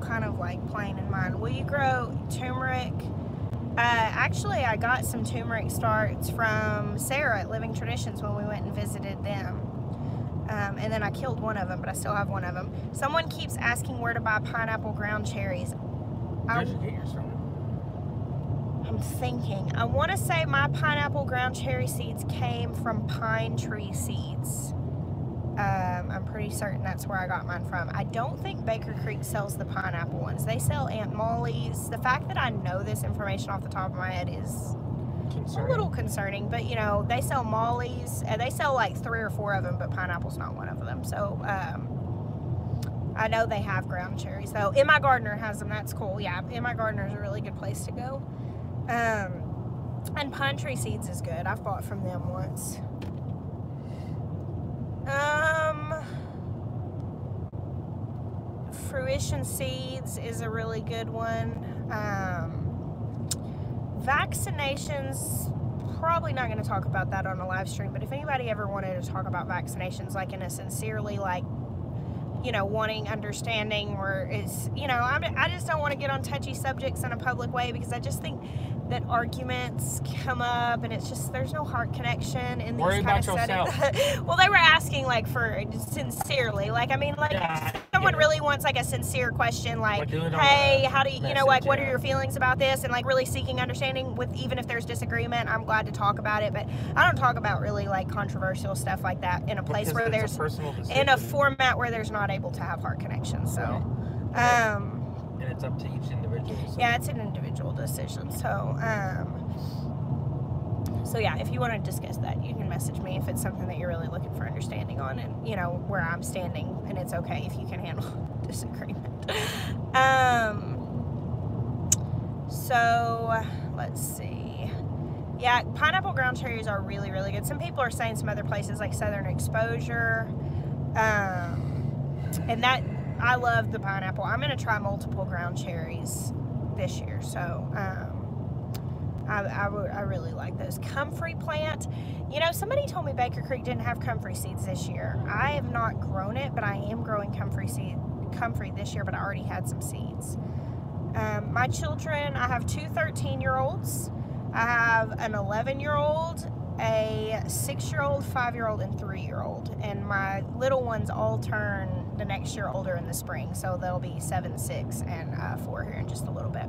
kind of like playing in mine. Will you grow turmeric? Actually, I got some turmeric starts from Sarah at Living Traditions when we went and visited them. And then I killed one of them, but I still have one of them. Someone keeps asking where to buy pineapple ground cherries. Where'd you get yours from? I'm thinking. I want to say my pineapple ground cherry seeds came from Pine Tree Seeds. I'm pretty certain that's where I got mine from. I don't think Baker Creek sells the pineapple ones. They sell Aunt Molly's. The fact that I know this information off the top of my head is a little concerning, but you know, they sell Molly's, and they sell like 3 or 4 of them, but pineapple's not one of them. So, I know they have ground cherries though. My Gardener has them. That's cool. Yeah, My Gardener is a really good place to go. And Pine Tree Seeds is good. I've bought from them once. Fruition Seeds is a really good one. Vaccinations, probably not going to talk about that on a live stream, but if anybody ever wanted to talk about vaccinations, like in a sincerely, like, you know, wanting understanding, or is, you know, I just don't want to get on touchy subjects in a public way, because I just think that arguments come up and it's just, there's no heart connection in these kind of settings. Well, they were asking like for sincerely, like, I mean, like, yeah, someone really wants like a sincere question, like hey, how do you, you know, like, what are your feelings about this, and like really seeking understanding with, even if there's disagreement, I'm glad to talk about it, but I don't talk about really like controversial stuff like that in a place where there's, in a format where there's not able to have heart connection. So and it's up to each individual. So. Yeah, it's an individual decision. So, so yeah, if you want to discuss that, you can message me if it's something that you're really looking for understanding on, and you know where I'm standing, and it's okay if you can handle disagreement. So let's see. Yeah, pineapple ground cherries are really, really good. Some people are saying some other places like Southern Exposure, and that. I love the pineapple. I'm going to try multiple ground cherries this year, so I really like those. Comfrey plant. You know, somebody told me Baker Creek didn't have comfrey seeds this year. I have not grown it, but I am growing comfrey this year, but I already had some seeds. My children, I have 2 13-year-olds. I have an 11-year-old, a 6-year-old, 5-year-old, and 3-year-old. And my little ones all turn the next year older in the spring, so they'll be 7, 6, and 4 here in just a little bit.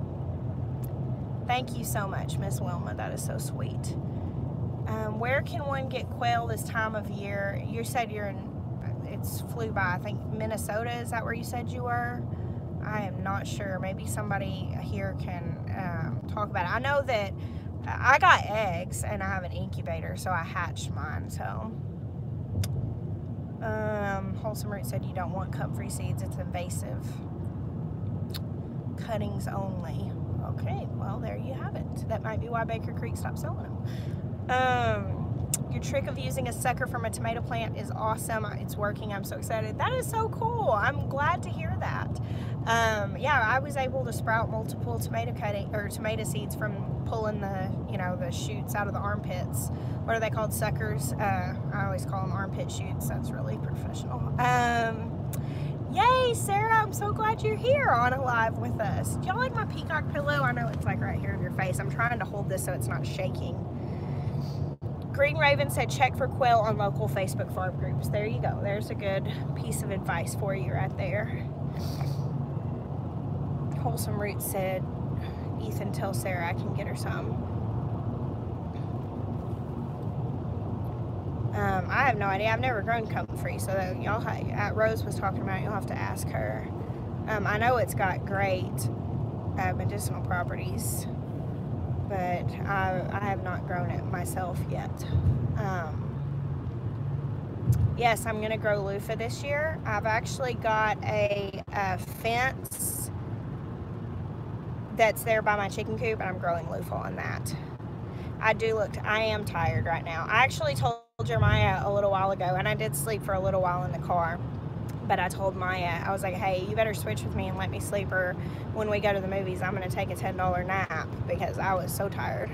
Thank you so much, Miss Wilma. That is so sweet. Where can one get quail this time of year? You said you're in, it's flew by, I think Minnesota, is that where you said you were? I am not sure. Maybe somebody here can talk about it. I know that I got eggs and I have an incubator, so I hatched mine. So Wholesome Root said you don't want comfrey seeds, it's invasive. Cuttings only. Okay, well there you have it. That might be why Baker Creek stopped selling them. Your trick of using a sucker from a tomato plant is awesome. It's working. I'm so excited. That is so cool. I'm glad to hear that. Yeah, I was able to sprout multiple tomato seeds from pulling the, you know, the shoots out of the armpits. What are they called? Suckers. I always call them armpit shoots. That's really professional. Yay, Sarah, I'm so glad you're here on Alive with us. Do y'all like my peacock pillow? I know it's like right here in your face. I'm trying to hold this so it's not shaking. Green Raven said check for quail on local Facebook farm groups. There you go. There's a good piece of advice for you right there. Wholesome Roots said, Ethan, tell Sarah I can get her some. I have no idea. I've never grown comfrey, so y'all, Rose was talking about it, you'll have to ask her. I know it's got great medicinal properties, but I have not grown it myself yet. Yes, I'm going to grow loofah this year. I've actually got a fence that's there by my chicken coop, and I'm growing loofah on that. I am tired right now. I actually told Jeremiah a little while ago, and I did sleep for a little while in the car, but I told Maya, I was like, hey, you better switch with me and let me sleep, or when we go to the movies, I'm going to take a $10 nap, because I was so tired.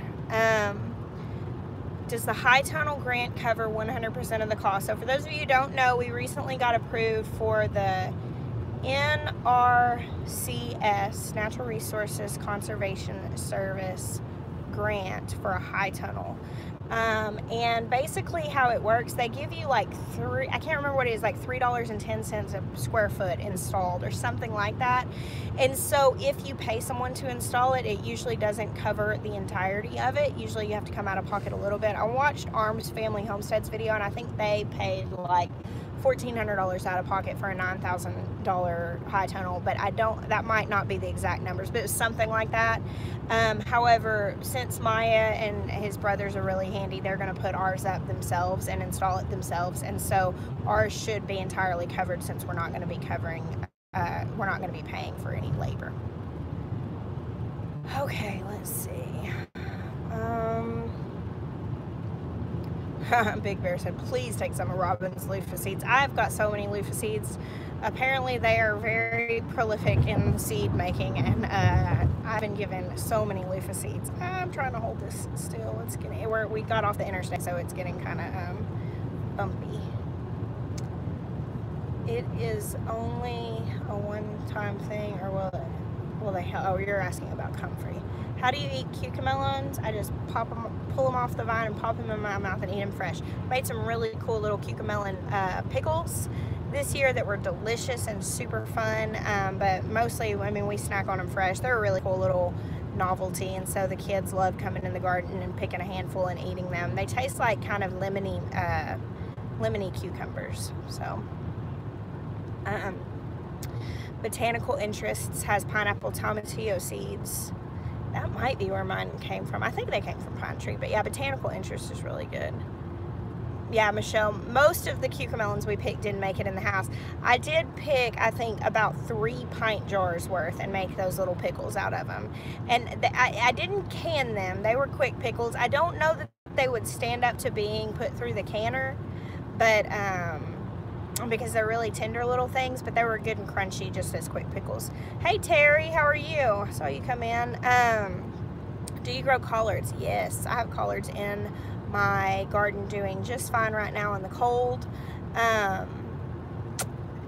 Does the high tunnel grant cover 100% of the cost? So for those of you who don't know, we recently got approved for the NRCS, Natural Resources Conservation Service grant for a high tunnel. And basically how it works, they give you like I can't remember what it is, like $3.10 a square foot installed or something like that. And so if you pay someone to install it, it usually doesn't cover the entirety of it. Usually you have to come out of pocket a little bit. I watched Arms Family Homestead's video, and I think they paid like $1,400 out of pocket for a $9,000 high tunnel, but that might not be the exact numbers, but it's something like that. However, since Maya and his brothers are really handy, they're going to put ours up themselves and install it themselves, and so ours should be entirely covered, since we're not going to be paying for any labor. Okay, let's see. Big Bear said, please take some of Robin's loofah seeds. I've got so many loofah seeds. Apparently they are very prolific in seed making, and I've been given so many loofah seeds. I'm trying to hold this still. It's getting, we got off the interstate, so it's getting kind of bumpy. It is only a one-time thing, or will they, oh, you're asking about comfrey. How do you eat cucamelons? I just pull them off the vine and pop them in my mouth and eat them fresh. Made some really cool little cucamelon pickles this year that were delicious and super fun, but mostly, I mean, we snack on them fresh. They're a really cool little novelty, and so the kids love coming in the garden and picking a handful and eating them. They taste like kind of lemony cucumbers. So Botanical Interests has pineapple tomatillo seeds. That might be where mine came from. I think they came from Pine Tree, but yeah, Botanical Interest is really good. Yeah, Michelle, most of the cucamelons we picked didn't make it in the house. I did pick, I think, about 3 pint jars worth and make those little pickles out of them. And I didn't can them. They were quick pickles. I don't know that they would stand up to being put through the canner, but because they're really tender little things, but they were good and crunchy just as quick pickles. Hey Terry, how are you? I saw you come in. Do you grow collards? Yes, I have collards in my garden doing just fine right now in the cold.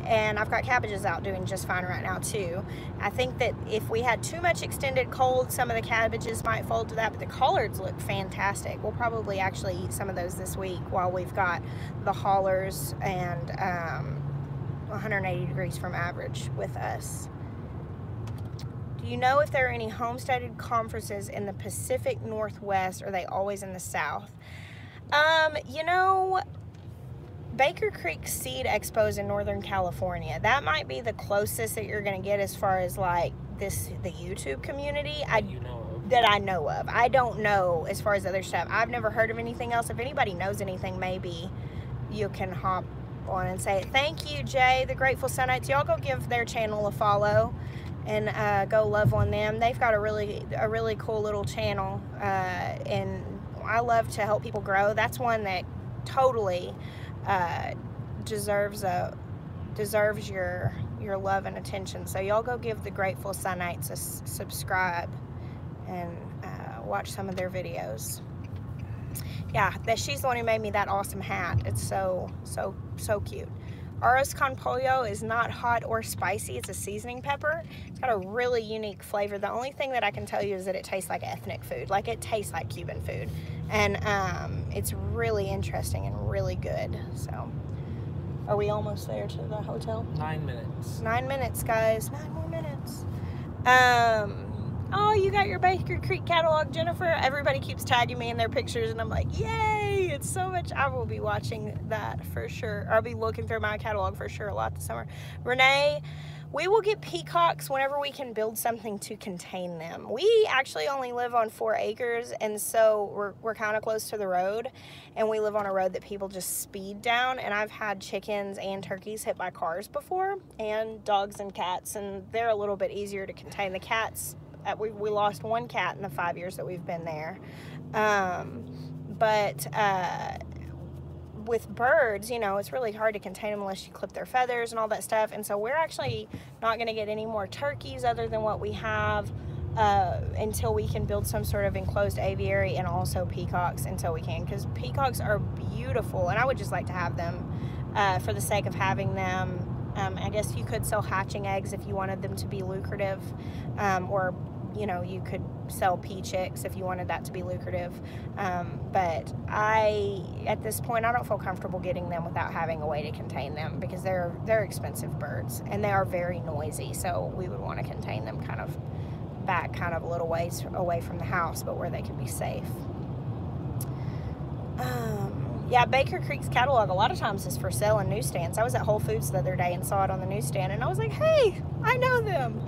And I've got cabbages out doing just fine right now too. I think that if we had too much extended cold, some of the cabbages might fold to that, but the collards look fantastic. We'll probably actually eat some of those this week while we've got the haulers and 180 degrees from average with us. Do you know if there are any homesteaded conferences in the Pacific Northwest, or are they always in the South? You know, Baker Creek Seed Expo is in Northern California. That might be the closest that you're going to get as far as like the YouTube community that I know of. I don't know as far as other stuff. I've never heard of anything else. If anybody knows anything, maybe you can hop on and say it. Thank you, Jay, the Grateful Sunnites. Y'all go give their channel a follow and go love on them. They've got a really cool little channel, and I love to help people grow. That's one that totally deserves your love and attention. So y'all go give the Grateful Sunites a subscribe and watch some of their videos. Yeah, she's the one who made me that awesome hat. It's so cute. Arroz con pollo is not hot or spicy. It's a seasoning pepper. It's got a really unique flavor. The only thing that I can tell you is that it tastes like ethnic food. Like, it tastes like Cuban food. And it's really interesting and really good. So, are we almost there to the hotel? 9 minutes. 9 minutes, guys. 9 more minutes. Oh, you got your Baker Creek catalog, Jennifer. Everybody keeps tagging me in their pictures, and I'm like, yay! It's so much. I will be watching that for sure. I'll be looking through my catalog for sure a lot this summer. Renee, we will get peacocks whenever we can build something to contain them. We actually only live on 4 acres, and so we're kind of close to the road, and we live on a road that people just speed down, and I've had chickens and turkeys hit by cars before, and dogs and cats, and they're a little bit easier to contain. The cats, we lost 1 cat in the 5 years that we've been there. But with birds, you know, it's really hard to contain them unless you clip their feathers and all that stuff. And so we're actually not going to get any more turkeys other than what we have until we can build some sort of enclosed aviary, and also peacocks until we can, because peacocks are beautiful, and I would just like to have them for the sake of having them. I guess you could sell hatching eggs if you wanted them to be lucrative, or, you know, you could sell pea chicks if you wanted that to be lucrative. But at this point, I don't feel comfortable getting them without having a way to contain them, because they're expensive birds, and they are very noisy. So we would want to contain them kind of back, kind of a little ways away from the house, but where they can be safe. Yeah, Baker Creek's catalog a lot of times is for sale in newsstands. I was at Whole Foods the other day and saw it on the newsstand, and I was like, hey, I know them.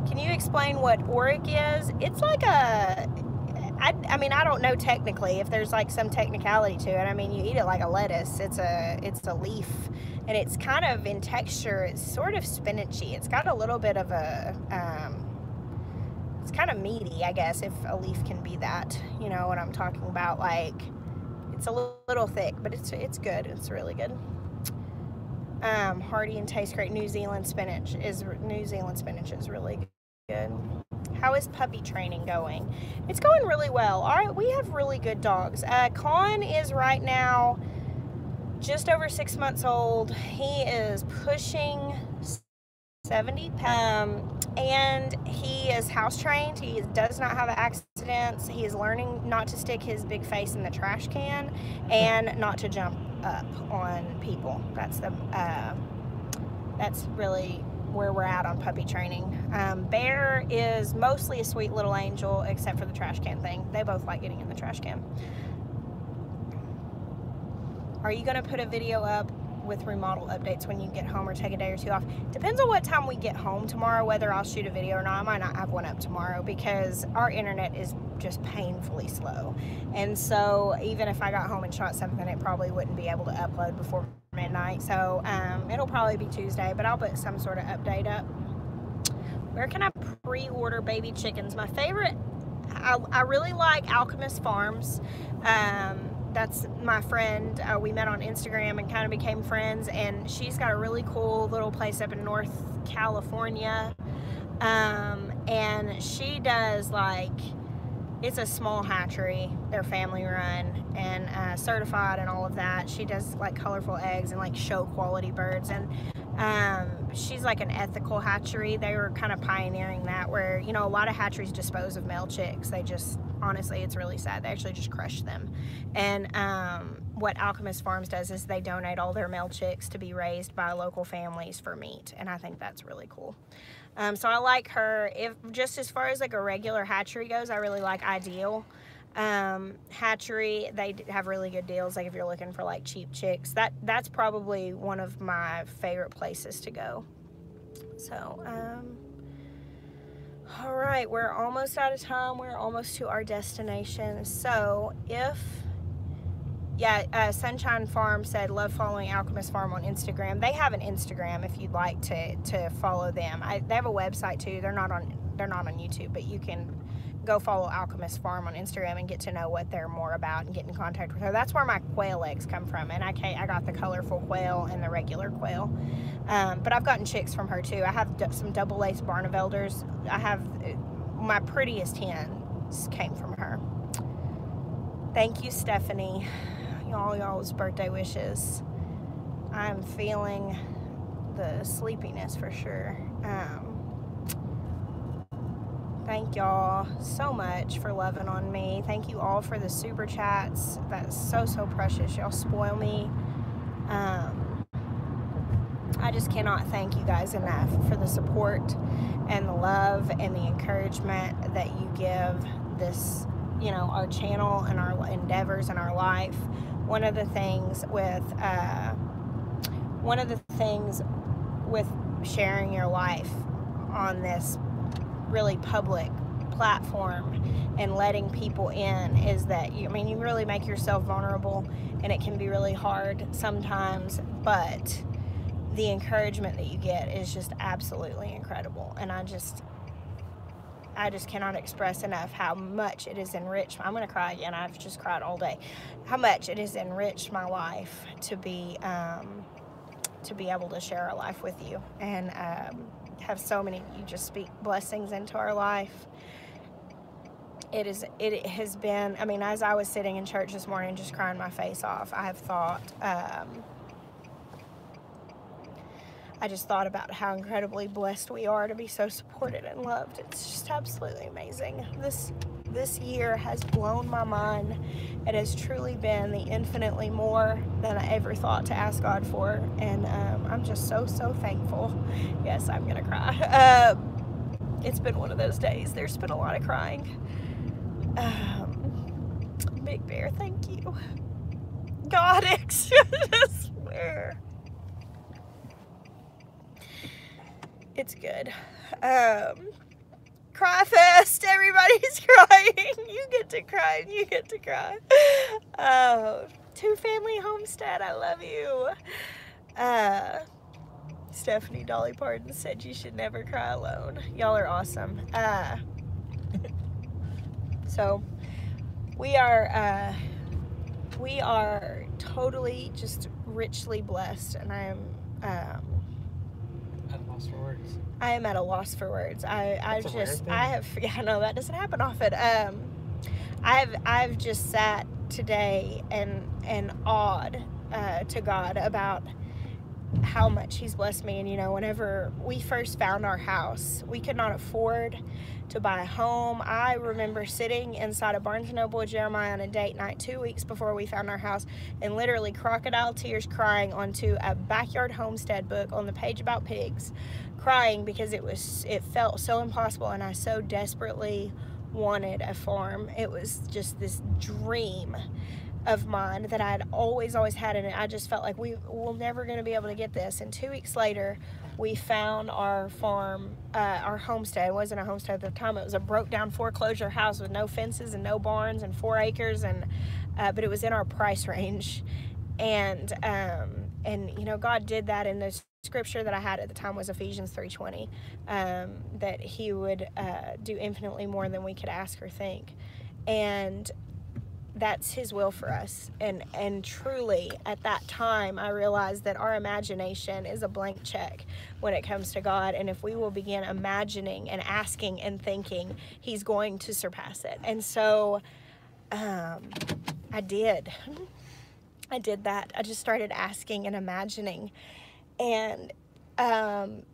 Can you explain what oric is? It's like I mean, I don't know technically if there's like some technicality to it. I mean, you eat it like a lettuce. It's a leaf, and it's kind of in texture. It's sort of spinachy. It's got a little bit of a, it's kind of meaty, I guess, if a leaf can be that. You know what I'm talking about? Like, it's a little thick, but it's good. It's really good. Hearty and tastes great. New Zealand spinach is really good. How is puppy training going? It's going really well. All right, we have really good dogs. Con is right now just over 6 months old. He is pushing 70 pounds, and he is house trained. He does not have accidents. He is learning not to stick his big face in the trash can and not to jump up on people. That's really where we're at on puppy training. Bear is mostly a sweet little angel, except for the trash can thing. They both like getting in the trash can. Are you going to put a video up with remodel updates when you get home, or take a day or two off? Depends on what time we get home tomorrow, whether I'll shoot a video or not. I might not have one up tomorrow because our internet is just painfully slow, and so even if I got home and shot something, it probably wouldn't be able to upload before midnight. So it'll probably be Tuesday, but I'll put some sort of update up. Where can I pre-order baby chickens? My favorite, I really like Alchemist Farms. That's my friend. We met on Instagram and kind of became friends, and she's got a really cool little place up in North California, and she does, like, it's a small hatchery. They're family run and certified and all of that. She does like colorful eggs and like show quality birds, and she's like an ethical hatchery. They were kind of pioneering that, where, you know, a lot of hatcheries dispose of male chicks. They just, honestly, it's really sad. They actually just crush them. And what Alchemist Farms does is they donate all their male chicks to be raised by local families for meat, and I think that's really cool. So I like her. If just as far as like a regular hatchery goes, I really like Ideal Hatchery. They have really good deals, like if you're looking for like cheap chicks. That's probably one of my favorite places to go. So all right, we're almost out of time. We're almost to our destination. So Sunshine Farm said, love following Alchemist Farm on Instagram. They have an Instagram if you'd like to follow them. They have a website too. They're not on YouTube, but you can go follow Alchemist Farm on Instagram and get to know what they're more about and get in contact with her. That's where my quail eggs come from, and I got the colorful quail and the regular quail. But I've gotten chicks from her too. I have some double-lace Barnevelders. I have my prettiest hens came from her. Thank you, Stephanie. Y'all's birthday wishes. I'm feeling the sleepiness for sure. Thank y'all so much for loving on me. Thank you all for the super chats. That's so precious. Y'all spoil me. I just cannot thank you guys enough for the support and the love and the encouragement that you give this, you know, our channel and our endeavors and our life. One of the things with sharing your life on this really public platform and letting people in is that you really make yourself vulnerable, and it can be really hard sometimes, but the encouragement that you get is just absolutely incredible. And I just cannot express enough how much it has enriched. I'm gonna cry again. I've just cried all day. How much it has enriched my life to be able to share our life with you, and have so many of you just speak blessings into our life. It has been, I mean, as I was sitting in church this morning just crying my face off, I have thought, I just thought about how incredibly blessed we are to be so supported and loved. It's just absolutely amazing. This year has blown my mind. It has truly been the infinitely more than I ever thought to ask God for, and I'm just so thankful. Yes, I'm gonna cry. It's been one of those days. There's been a lot of crying. Big Bear, thank you. God, I swear. It's good. Cry fest. Everybody's crying. You get to cry. You get to cry. Two Family Homestead. I love you. Stephanie Dolly Parton said you should never cry alone. Y'all are awesome. So we are totally just richly blessed, and I am At a loss for words. I am at a loss for words. I know that doesn't happen often. I've just sat today and awed to God about how much He's blessed me. And you know, whenever we first found our house, we could not afford to buy a home. I remember sitting inside of Barnes & Noble with Jeremiah on a date night 2 weeks before we found our house, and literally crocodile tears crying onto a backyard homestead book on the page about pigs, crying because it felt so impossible, and I so desperately wanted a farm. It was just this dream of mine that I'd always had, and I just felt like we were never going to be able to get this. And 2 weeks later, we found our farm, our homestead. It wasn't a homestead at the time. It was a broke down foreclosure house with no fences and no barns and 4 acres, and but it was in our price range. And you know, God did that. In the scripture that I had at the time was Ephesians 3:20, that He would do infinitely more than we could ask or think, and that's His will for us. And truly, at that time, I realized that our imagination is a blank check when it comes to God, and if we will begin imagining and asking and thinking, He's going to surpass it. And so I did that. I just started asking and imagining, and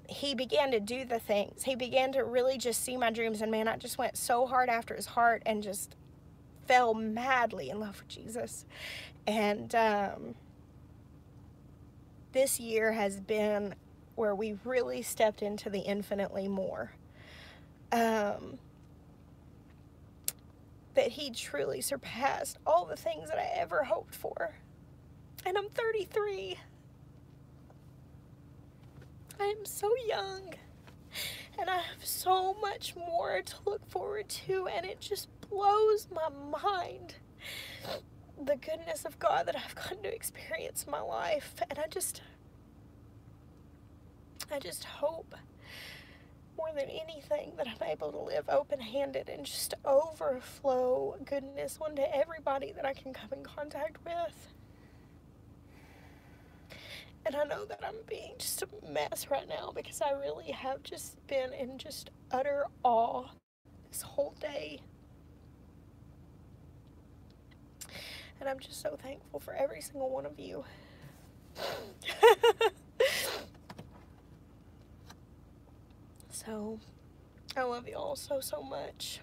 He began to do the things. He began to really just see my dreams, and man, I just went so hard after His heart and just fell madly in love with Jesus. And this year has been where we really stepped into the infinitely more. That He truly surpassed all the things that I ever hoped for. And I'm 33. I am so young, and I have so much more to look forward to, and it just blows my mind, the goodness of God that I've gotten to experience in my life. And I just hope more more than anything that I'm able to live open-handed and just overflow goodness onto everybody that I can come in contact with. And I know that I'm being just a mess right now because I really have just been in just utter awe this whole day. And I'm just so thankful for every single one of you. So, I love you all so, so much.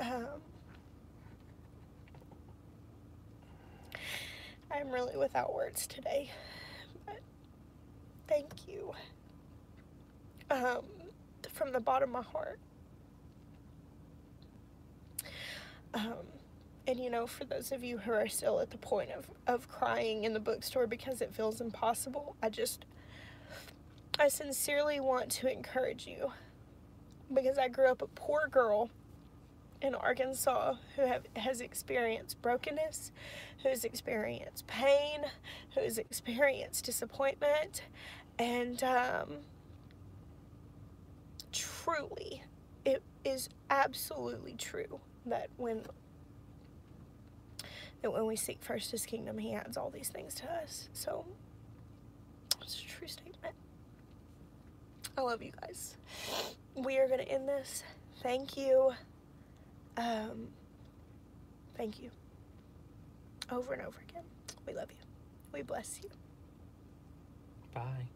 I'm really without words today, but thank you. From the bottom of my heart. And you know, for those of you who are still at the point of crying in the bookstore because it feels impossible, I sincerely want to encourage you, because I grew up a poor girl in Arkansas who has experienced brokenness, who's experienced pain, who's experienced disappointment, and truly, it is absolutely true that when we seek first his kingdom, he adds all these things to us. So it's a true statement. I love you guys. We are going to end this. Thank you. Thank you. Over and over again. We love you. We bless you. Bye.